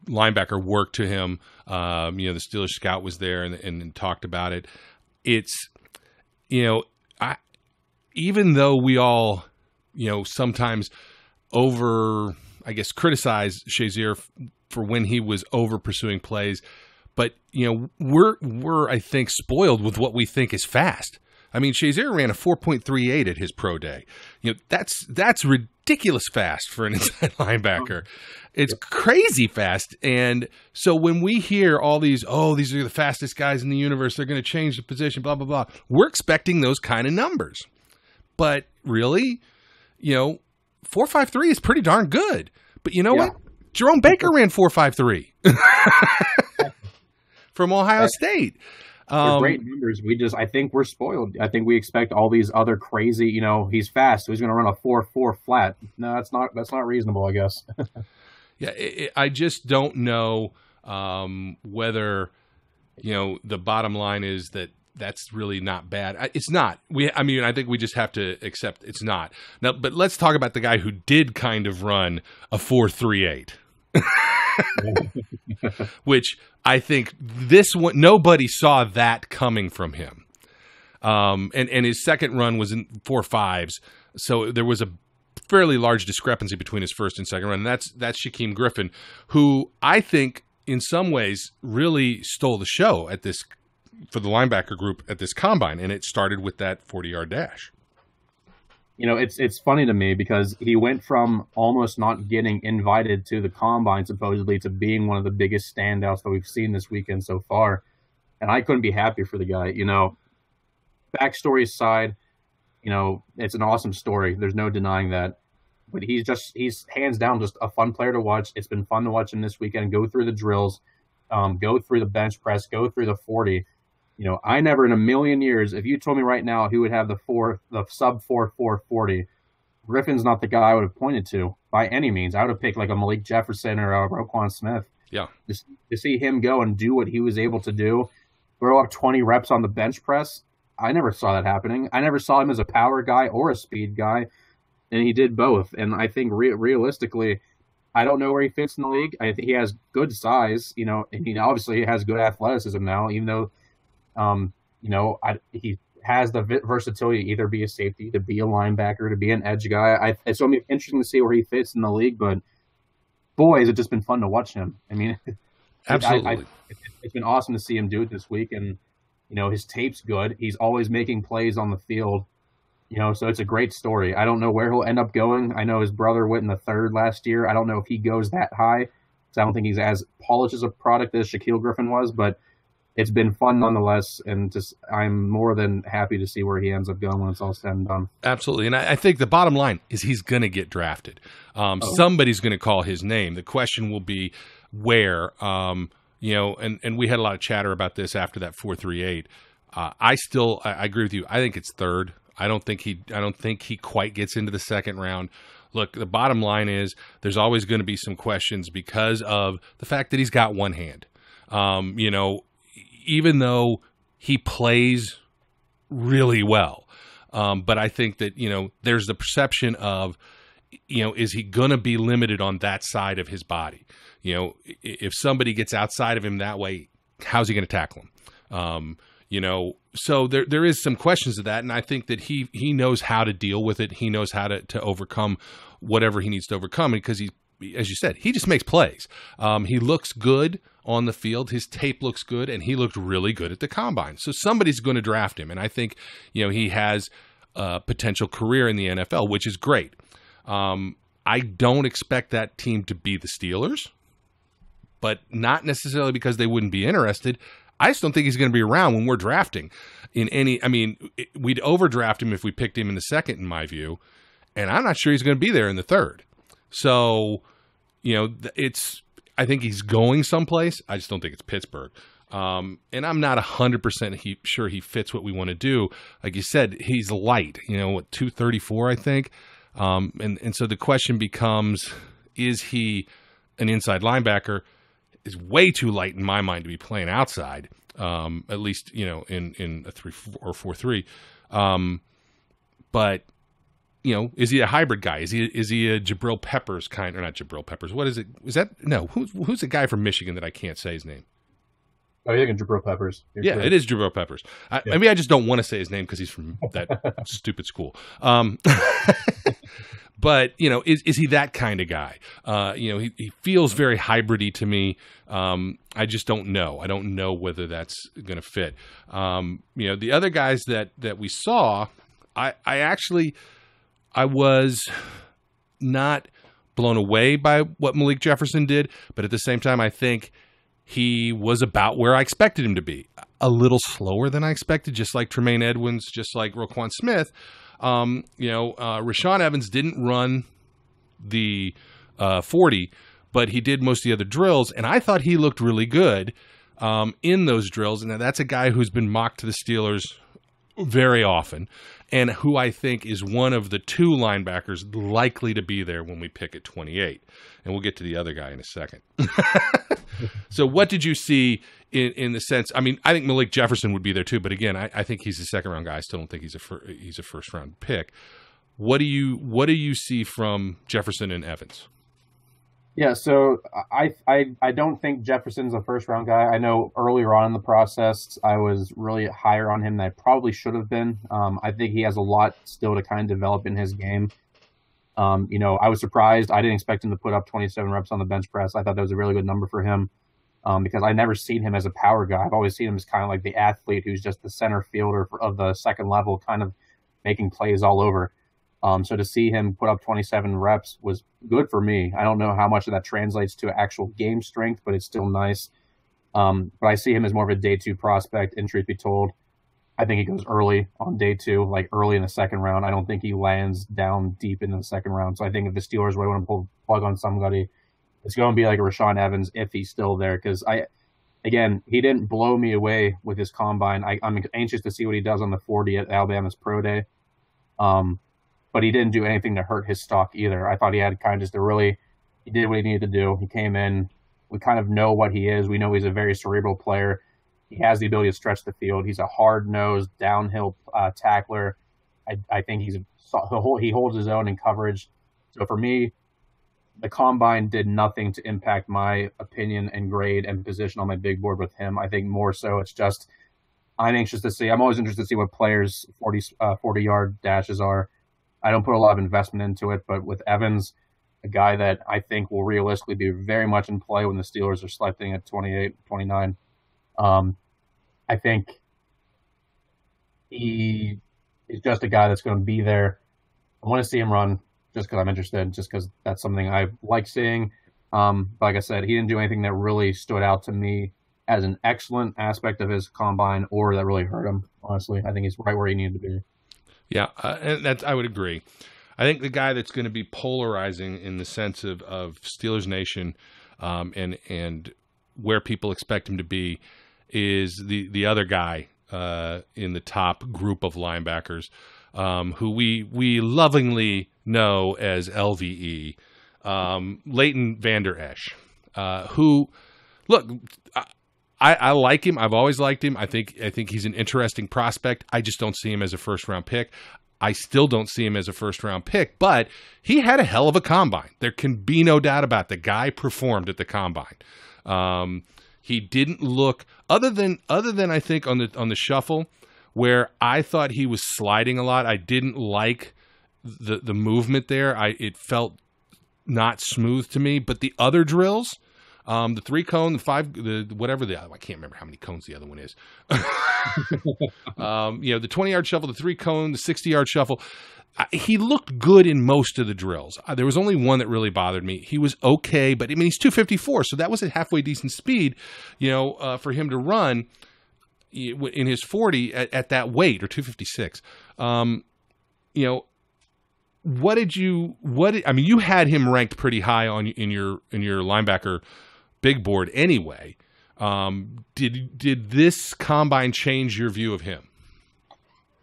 linebacker work to him. The Steelers scout was there and talked about it. It's, even though we all, sometimes criticize Shazier for when he was over pursuing plays. But, we're I think, spoiled with what we think is fast. I mean, Shazier ran a 4.38 at his pro day. That's ridiculous fast for an inside linebacker. It's crazy fast. And so when we hear all these are the fastest guys in the universe, they're going to change the position, blah, blah, blah, we're expecting those kind of numbers. But really, 4.53 is pretty darn good. But you know what? Jerome Baker ran 4.53 from Ohio State. They're great numbers. I think we're spoiled. I think we expect all these other crazy, he's fast, so he's going to run a 4.4 flat. No, that's not reasonable, I guess. Yeah, I just don't know whether, the bottom line is that's really not bad. It's not. I think we just have to accept it's not. Now, but let's talk about the guy who did kind of run a 4.38. Which I think this one, nobody saw that coming from him. And his second run was in 4.5s. So there was a fairly large discrepancy between his first and second run. And that's Shaquem Griffin, who I think in some ways really stole the show for the linebacker group at this combine. And it started with that 40-yard dash. It's funny to me because he went from almost not getting invited to the combine supposedly to being one of the biggest standouts that we've seen this weekend so far. And I couldn't be happier for the guy. Backstory aside, it's an awesome story. There's no denying that. But he's hands down just a fun player to watch. It's been fun to watch him this weekend go through the drills, go through the bench press, go through the 40. I never in a million years, if you told me right now who would have the sub 4.4 40, Griffin's not the guy I would have pointed to by any means. I would have picked like a Malik Jefferson or a Roquan Smith. Yeah. To see him go and do what he was able to do, throw up 20 reps on the bench press, I never saw that happening. I never saw him as a power guy or a speed guy, and he did both. And I think realistically, I don't know where he fits in the league. I think he has good size, and he obviously has good athleticism now, even though he has the versatility to either be a safety, to be a linebacker, to be an edge guy. It's going to be interesting to see where he fits in the league, but boy, has it just been fun to watch him. I mean, absolutely. It's been awesome to see him do it this week, and his tape's good. He's always making plays on the field, so it's a great story. I don't know where he'll end up going. I know his brother went in the third last year. I don't know if he goes that high, because I don't think he's as polished as a product as Shaquille Griffin was, but it's been fun nonetheless, and I'm more than happy to see where he ends up going when it's all said and done. Absolutely, and I think the bottom line is he's going to get drafted. Somebody's going to call his name. The question will be where. And we had a lot of chatter about this after that 4.38. I agree with you. I think it's third. I don't think he quite gets into the second round. Look, the bottom line is there's always going to be some questions because of the fact that he's got one hand. Even though he plays really well, But I think that, there's the perception of, is he going to be limited on that side of his body? If somebody gets outside of him that way, how's he going to tackle him? So there is some questions of that. And I think that he knows how to deal with it. He knows how to overcome whatever he needs to overcome, because as you said, he just makes plays. He looks good on the field. His tape looks good, and he looked really good at the combine. So somebody's going to draft him. And I think, he has a potential career in the NFL, which is great. I don't expect that team to be the Steelers, but not necessarily because they wouldn't be interested. I just don't think he's going to be around when we're drafting we'd overdraft him if we picked him in the second, in my view, and I'm not sure he's going to be there in the third. So, I think he's going someplace. I just don't think it's Pittsburgh. And I'm not 100% sure he fits what we want to do. Like you said, he's light, 234, I think. And so the question becomes, is he an inside linebacker? Is way too light in my mind to be playing outside, at least, in a 3-4 or 4-3. But, is he a hybrid guy? Is he a Jabril Peppers kind, or not Jabril Peppers? What is it? Is that, no, who's the guy from Michigan that I can't say his name? Oh, you're thinking Jabril Peppers. Yeah, correct. It is Jabril Peppers. Maybe I just don't want to say his name because he's from that stupid school. But, is he that kind of guy? He feels very hybrid-y to me. I just don't know. I don't know whether that's going to fit. The other guys that we saw, I was not blown away by what Malik Jefferson did, but at the same time, I think he was about where I expected him to be. A little slower than I expected, just like Tremaine Edmonds, just like Roquan Smith. Rashaan Evans didn't run the 40, but he did most of the other drills, and I thought he looked really good in those drills. And that's a guy who's been mocked to the Steelers very often, and who I think is one of the two linebackers likely to be there when we pick at 28. And we'll get to the other guy in a second. So what did you see in the sense? I mean, I think Malik Jefferson would be there too, but again, I think he's a second-round guy. I still don't think he's a first-round pick. What do you see from Jefferson and Evans? Yeah, so I don't think Jefferson's a first-round guy. I know earlier on in the process, I was really higher on him than I probably should have been. I think he has a lot still to kind of develop in his game. I was surprised. I didn't expect him to put up 27 reps on the bench press. I thought that was a really good number for him because I never seen him as a power guy. I've always seen him as kind of like the athlete who's just the center fielder of the second level, kind of making plays all over. So to see him put up 27 reps was good for me. I don't know how much of that translates to actual game strength, but it's still nice. But I see him as more of a day 2 prospect, and truth be told, I think he goes early on day 2, like early in the second round. I don't think he lands down deep into the second round. So I think if the Steelers really want to pull the plug on somebody, it's going to be like a Rashaan Evans if he's still there. Because he didn't blow me away with his combine. I'm anxious to see what he does on the 40 at Alabama's Pro Day. But he didn't do anything to hurt his stock either. I thought he had kind of he did what he needed to do. He came in. We kind of know what he is. We know he's a very cerebral player. He has the ability to stretch the field. He's a hard-nosed, downhill tackler. I think he holds his own in coverage. So for me, the combine did nothing to impact my opinion and grade and position on my big board with him. I think more so it's just I'm anxious to see. I'm always interested to see what players' 40-yard dashes are. I don't put a lot of investment into it, but with Evans, a guy that I think will realistically be very much in play when the Steelers are selecting at 28, 29, I think he is just a guy that's going to be there. I want to see him run just because I'm interested, just because that's something I like seeing. But like I said, he didn't do anything that really stood out to me as an excellent aspect of his combine or that really hurt him, honestly. I think he's right where he needed to be. Yeah, and I would agree. I think the guy that's going to be polarizing in the sense of Steelers Nation and where people expect him to be is the other guy in the top group of linebackers who we lovingly know as LVE, Leighton Vander Esch, who, look, I like him. I've always liked him. I think he's an interesting prospect. I just don't see him as a first-round pick. I still don't see him as a first-round pick, but he had a hell of a combine. There can be no doubt about it. The guy performed at the combine. He didn't look other than I think on the shuffle where I thought he was sliding a lot. I didn't like the movement there. It felt not smooth to me. But the other drills, the 3-cone, the 5, I can't remember how many cones the other one is. The 20-yard shuffle, the 3-cone, the 60-yard shuffle. He looked good in most of the drills. There was only one that really bothered me. He was okay, but I mean, he's 254, so that was a halfway decent speed, for him to run in his 40 at that weight, or 256. You had him ranked pretty high in your linebacker big board anyway. Did this combine change your view of him?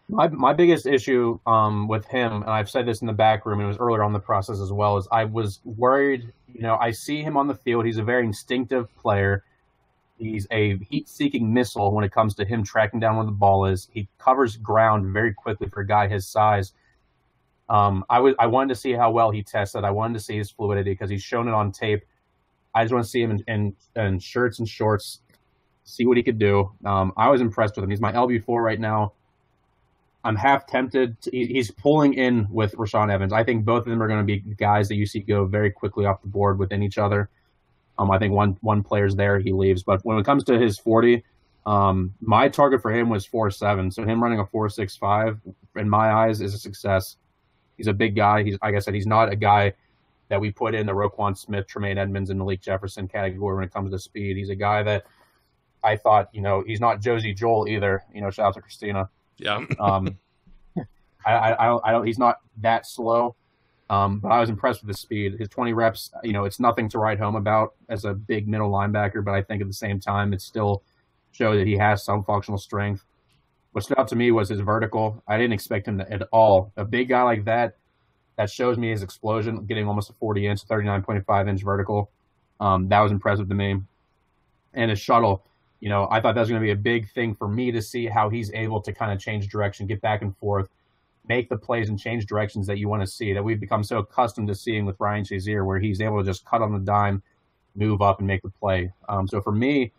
My biggest issue with him, and I've said this in the back room, and it was earlier on in the process as well, is I was worried. I see him on the field. He's a very instinctive player. He's a heat-seeking missile when it comes to him tracking down where the ball is. He covers ground very quickly for a guy his size. I wanted to see how well he tested. I wanted to see his fluidity because he's shown it on tape. I just want to see him in shirts and shorts, see what he could do. I was impressed with him. He's my LB4 right now. I'm half tempted. He's pulling in with Rashaan Evans. I think both of them are going to be guys that you see go very quickly off the board within each other. I think one player's there, he leaves. But when it comes to his 40, my target for him was 4.7. So him running a 4.65, in my eyes, is a success. He's a big guy. Like I said, he's not a guy that we put in the Roquan Smith, Tremaine Edmonds, and Malik Jefferson category when it comes to speed. He's a guy that I thought, he's not Josie Joel either. Shout out to Christina. Yeah. He's not that slow. But I was impressed with his speed. His 20 reps, it's nothing to write home about as a big middle linebacker, but I think at the same time, it still showed that he has some functional strength. What stood out to me was his vertical. I didn't expect him to, at all. A big guy like that shows me his explosion, getting almost a 40-inch, 39.5-inch vertical. That was impressive to me. And his shuttle, I thought that was going to be a big thing for me to see how he's able to kind of change direction, get back and forth, make the plays and change directions that you want to see, that we've become so accustomed to seeing with Ryan Shazier, where he's able to just cut on the dime, move up, and make the play. So for me,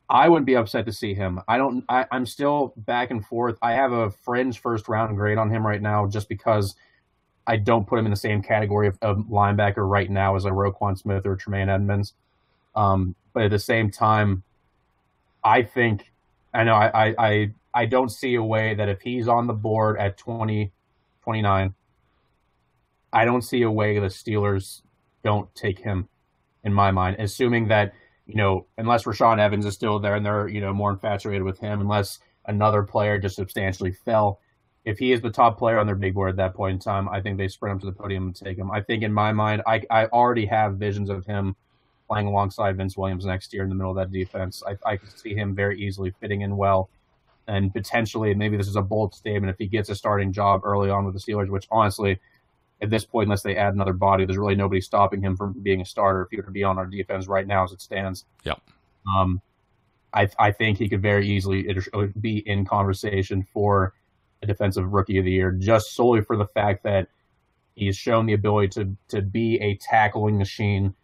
I wouldn't be upset to see him. I'm still back and forth. I have a fringe first-round grade on him right now just because I don't put him in the same category of linebacker right now as a Roquan Smith or Tremaine Edmonds. But at the same time, I don't see a way that if he's on the board at 20, 29, I don't see a way the Steelers don't take him, in my mind, assuming that, unless Rashaan Evans is still there and they're, more infatuated with him, unless another player just substantially fell. If he is the top player on their big board at that point in time, I think they sprint him to the podium and take him. I think in my mind, I already have visions of him playing alongside Vince Williams next year in the middle of that defense. I can see him very easily fitting in well. And potentially, maybe this is a bold statement, if he gets a starting job early on with the Steelers, which honestly, at this point, unless they add another body, there's really nobody stopping him from being a starter if he were to be on our defense right now as it stands. Yeah. I think he could very easily be in conversation for a defensive rookie of the year, just solely for the fact that he's shown the ability to be a tackling machine.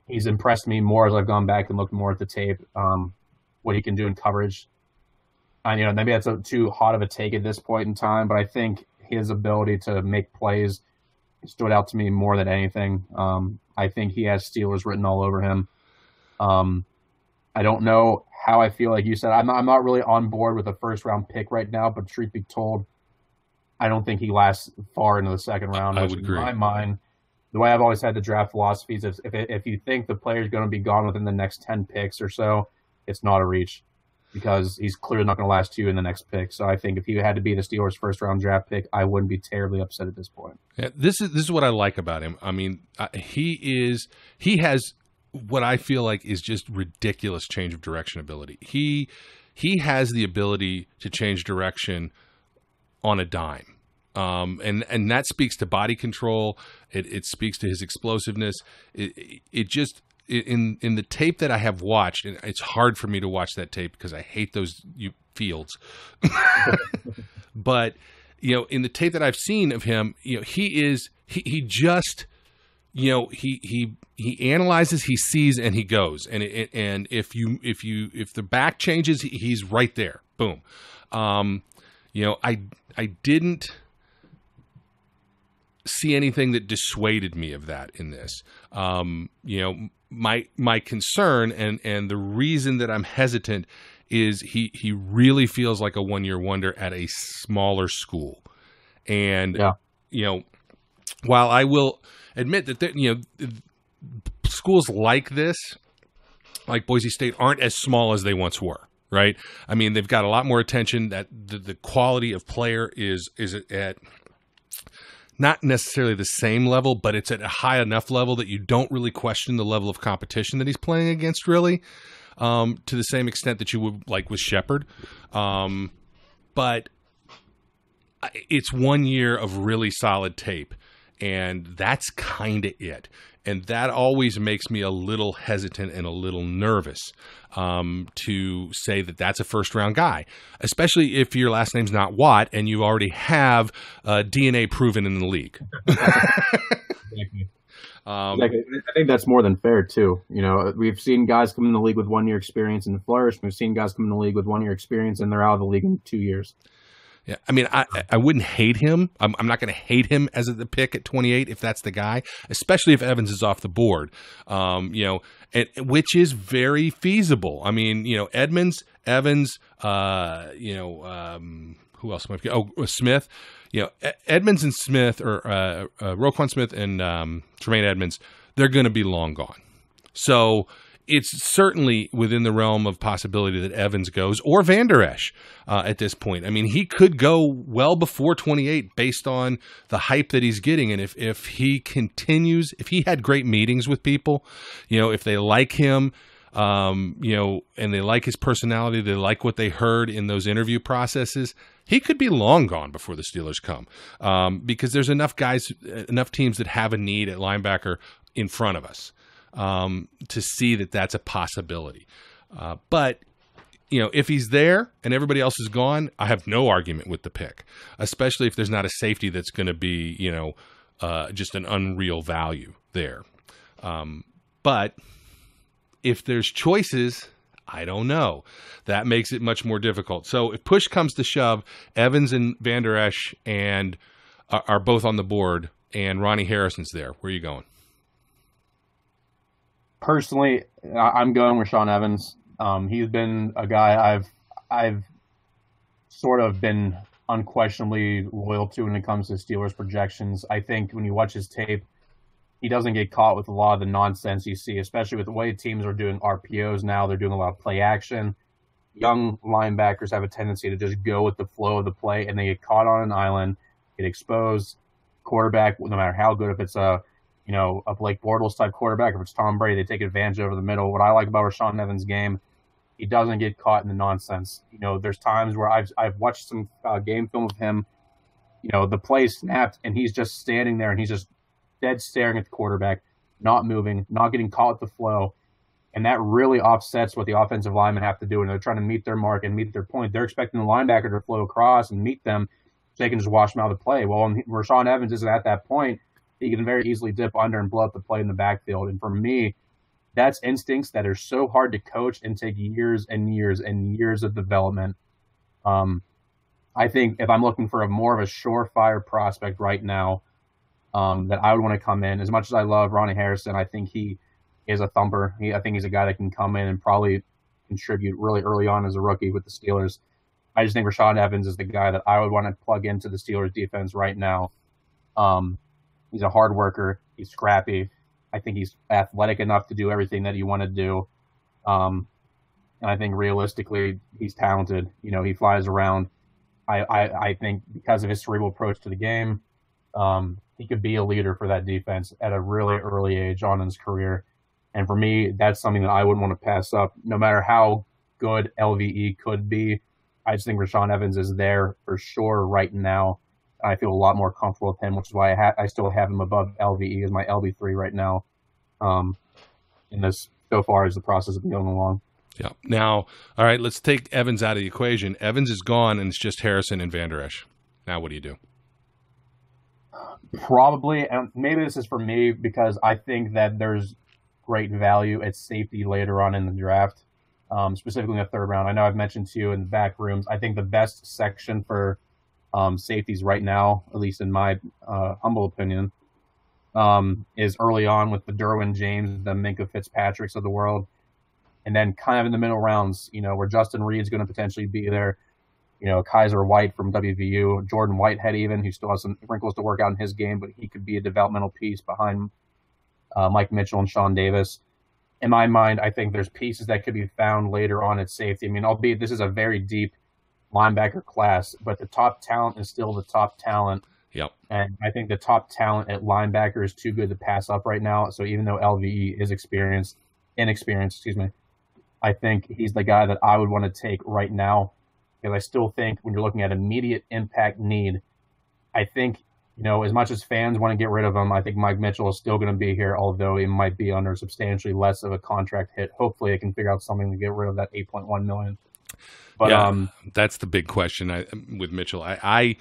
He's impressed me more as I've gone back and looked more at the tape, what he can do in coverage. Maybe that's too hot of a take at this point in time, but I think his ability to make plays stood out to me more than anything. I think he has Steelers written all over him. I don't know how I feel. Like you said, I'm not really on board with a first-round pick right now, but truth be told, I don't think he lasts far into the second round. I would agree. In my mind, the way I've always had the draft philosophies is if you think the player is going to be gone within the next 10 picks or so, it's not a reach, because he's clearly not going to last you in the next pick. So I think if he had to be the Steelers' first-round draft pick, I wouldn't be terribly upset at this point. Yeah, this is what I like about him. I mean, he has what I feel like is just ridiculous change of direction ability. He has the ability to change direction on a dime. And that speaks to body control. It speaks to his explosiveness. It just in the tape that I have watched, and it's hard for me to watch that tape because I hate those fields. But in the tape that I've seen of him, he analyzes, he sees, and he goes. And if the back changes, he's right there. Boom. I didn't see anything that dissuaded me of that in this. My concern and the reason that I'm hesitant is he really feels like a one-year wonder at a smaller school. And, while I will admit that, schools like this, like Boise State, aren't as small as they once were, right? I mean, they've got a lot more attention. That the quality of player is at not necessarily the same level, but it's at a high enough level that you don't really question the level of competition that he's playing against, really, to the same extent that you would like with Shepherd. But it's 1 year of really solid tape, and that's kind of it. And that always makes me a little hesitant and a little nervous to say that that's a first-round guy, especially if your last name's not Watt and you already have DNA proven in the league. Exactly. I think that's more than fair, too. We've seen guys come in the league with 1 year experience and flourish. We've seen guys come in the league with 1 year experience and they're out of the league in 2 years. Yeah, I mean, I wouldn't hate him. I'm not going to hate him as the pick at 28 if that's the guy, especially if Evans is off the board, which is very feasible. I mean, Edmonds, Evans, who else am I forgetting? Oh, Smith. Edmonds and Smith, or Roquan Smith and Tremaine Edmonds, they're going to be long gone. So it's certainly within the realm of possibility that Evans goes, or Van Der Esch at this point. I mean, he could go well before 28 based on the hype that he's getting. And if he continues, if he had great meetings with people, if they like him, and they like his personality, they like what they heard in those interview processes, he could be long gone before the Steelers come, because there's enough teams that have a need at linebacker in front of us to see that that's a possibility. But, if he's there and everybody else is gone, I have no argument with the pick, especially if there's not a safety that's going to be, just an unreal value there. But if there's choices, I don't know. That makes it much more difficult. So if push comes to shove, Evans and Van Der Esch are both on the board, and Ronnie Harrison's there. Where are you going? Personally, I'm going with Sean Evans. He's been a guy I've sort of been unquestionably loyal to when it comes to Steelers projections. I think when you watch his tape, he doesn't get caught with a lot of the nonsense you see, especially with the way teams are doing RPOs now. They're doing a lot of play action. Young linebackers have a tendency to just go with the flow of the play, and they get caught on an island, get exposed. Quarterback, no matter how good, if it's a Blake Bortles type quarterback, if it's Tom Brady, they take advantage over the middle. What I like about Rashaan Evans' game, he doesn't get caught in the nonsense. There's times where I've watched some game film of him. The play snapped, and he's just standing there, and he's just dead staring at the quarterback, not moving, not getting caught with the flow. And that really offsets what the offensive linemen have to do when they're trying to meet their mark and meet their point. They're expecting the linebacker to flow across and meet them so they can just wash them out of the play. Well, when Rashaan Evans isn't at that point, he can very easily dip under and blow up the play in the backfield. And for me, that's instincts that are so hard to coach and take years and years and years of development. I think if I'm looking for more of a surefire prospect right now, that I would want to come in. As much as I love Ronnie Harrison, I think he is a thumper. I think he's a guy that can come in and probably contribute really early on as a rookie with the Steelers. I just think Rashaan Evans is the guy that I would want to plug into the Steelers defense right now. He's a hard worker. He's scrappy. I think he's athletic enough to do everything that you want to do. And I think realistically, he's talented. He flies around. I think because of his cerebral approach to the game, he could be a leader for that defense at a really early age on in his career. And for me, that's something that I wouldn't want to pass up, no matter how good LVE could be. I just think Rashaan Evans is there for sure right now. I feel a lot more comfortable with him, which is why I still have him above LVE as my LV3 right now. In this, so far as the process has been going along. Yeah. Now, all right, let's take Evans out of the equation. Evans is gone, and it's just Harrison and Van Der Esch. Now what do you do? Probably, and maybe this is for me because I think that there's great value at safety later on in the draft, specifically in the third round. I know I've mentioned to you in the back rooms, I think the best section for safeties right now, at least in my humble opinion, is early on with the Derwin James, the Minkah Fitzpatricks of the world. And then kind of in the middle rounds, where Justin Reed's going to potentially be there, Kaiser White from WVU, Jordan Whitehead even, who still has some wrinkles to work out in his game, but he could be a developmental piece behind Mike Mitchell and Sean Davis. In my mind, I think there's pieces that could be found later on at safety. I mean, albeit this is a very deep linebacker class, but the top talent is still the top talent. Yep. And I think the top talent at linebacker is too good to pass up right now. So even though LVE is inexperienced, I think he's the guy that I would want to take right now. Because I still think when you're looking at immediate impact need, I think, as much as fans want to get rid of him, I think Mike Mitchell is still going to be here, although he might be under substantially less of a contract hit. Hopefully they can figure out something to get rid of that $8.1 million. But yeah, that's the big question with Mitchell. I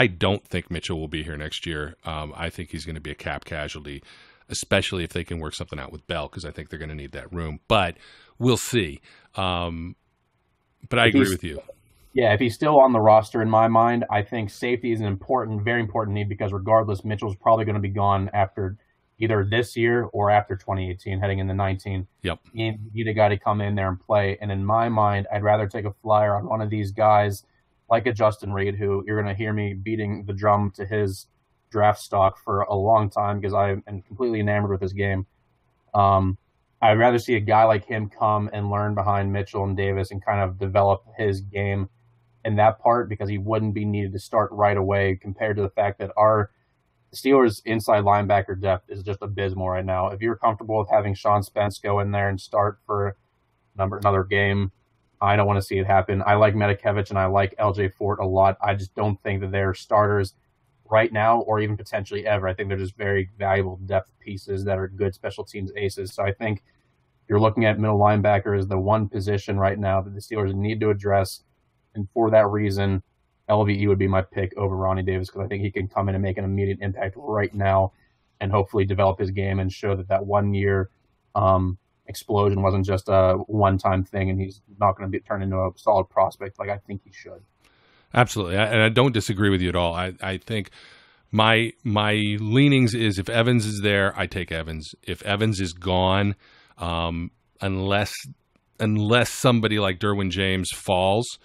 don't think Mitchell will be here next year. I think he's going to be a cap casualty, especially if they can work something out with Bell, because I think they're going to need that room. But we'll see. But I agree with you. Yeah, if he's still on the roster, in my mind, I think safety is an important, very important need because regardless, Mitchell's probably going to be gone after either this year or after 2018, heading into 19. Yep. You need a guy to come in there and play. And in my mind, I'd rather take a flyer on one of these guys like a Justin Reed, who you're going to hear me beating the drum to his draft stock for a long time because I am completely enamored with his game. I'd rather see a guy like him come and learn behind Mitchell and Davis and kind of develop his game in that part because he wouldn't be needed to start right away compared to the fact that our Steelers inside linebacker depth is just abysmal right now. If you're comfortable with having Sean Spence go in there and start for another game, I don't want to see it happen. I like Metkevich and I like LJ Fort a lot. I just don't think that they're starters right now or even potentially ever. I think they're just very valuable depth pieces that are good special teams aces. So I think you're looking at middle linebacker as the one position right now that the Steelers need to address. And for that reason, LVE would be my pick over Ronnie Davis because I think he can come in and make an immediate impact right now and hopefully develop his game and show that 1 year explosion wasn't just a one-time thing and he's not going to be turned into a solid prospect like I think he should. Absolutely. And I don't disagree with you at all. I think my leanings is if Evans is there, I take Evans. If Evans is gone, unless somebody like Derwin James falls,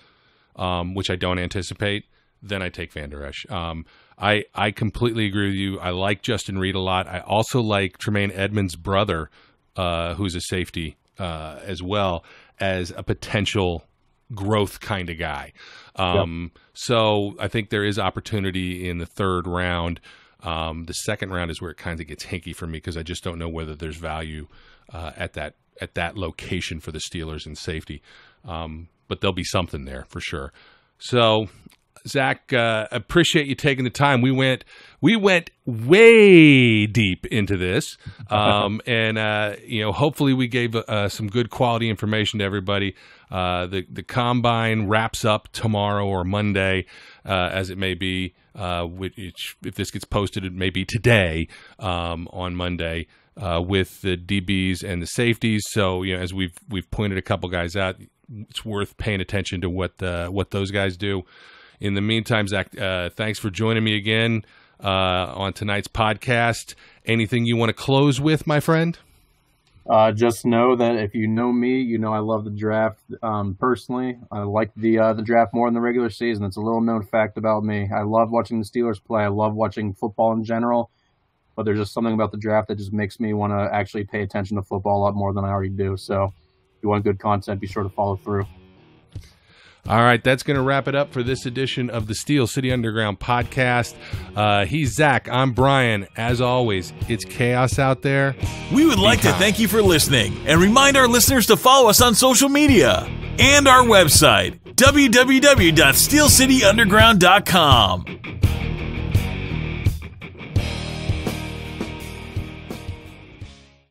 which I don't anticipate, then I take Van Der Esch. I completely agree with you. I like Justin Reed a lot. I also like Tremaine Edmonds' brother, who's a safety as well, as a potential growth kind of guy. So I think there is opportunity in the third round. The second round is where it kind of gets hinky for me because I just don't know whether there's value at that location for the Steelers in safety. But there'll be something there for sure. So, Zach, appreciate you taking the time. We went way deep into this, and hopefully we gave some good quality information to everybody. The combine wraps up tomorrow or Monday, as it may be. Which, if this gets posted, it may be today on Monday with the DBs and the safeties. So, as we've pointed a couple guys out, it's worth paying attention to what those guys do. In the meantime, Zach, thanks for joining me again on tonight's podcast. Anything you want to close with, my friend? Just know that if you know me, you know I love the draft. Personally, I like the draft more than the regular season. It's a little known fact about me. I love watching the Steelers play. I love watching football in general. But there's just something about the draft that just makes me want to actually pay attention to football a lot more than I already do. So if you want good content, be sure to follow through. All right, that's going to wrap it up for this edition of the Steel City Underground podcast. He's Zach. I'm Brian. As always, it's chaos out there. We would like to thank you for listening and remind our listeners to follow us on social media and our website, www.steelcityunderground.com.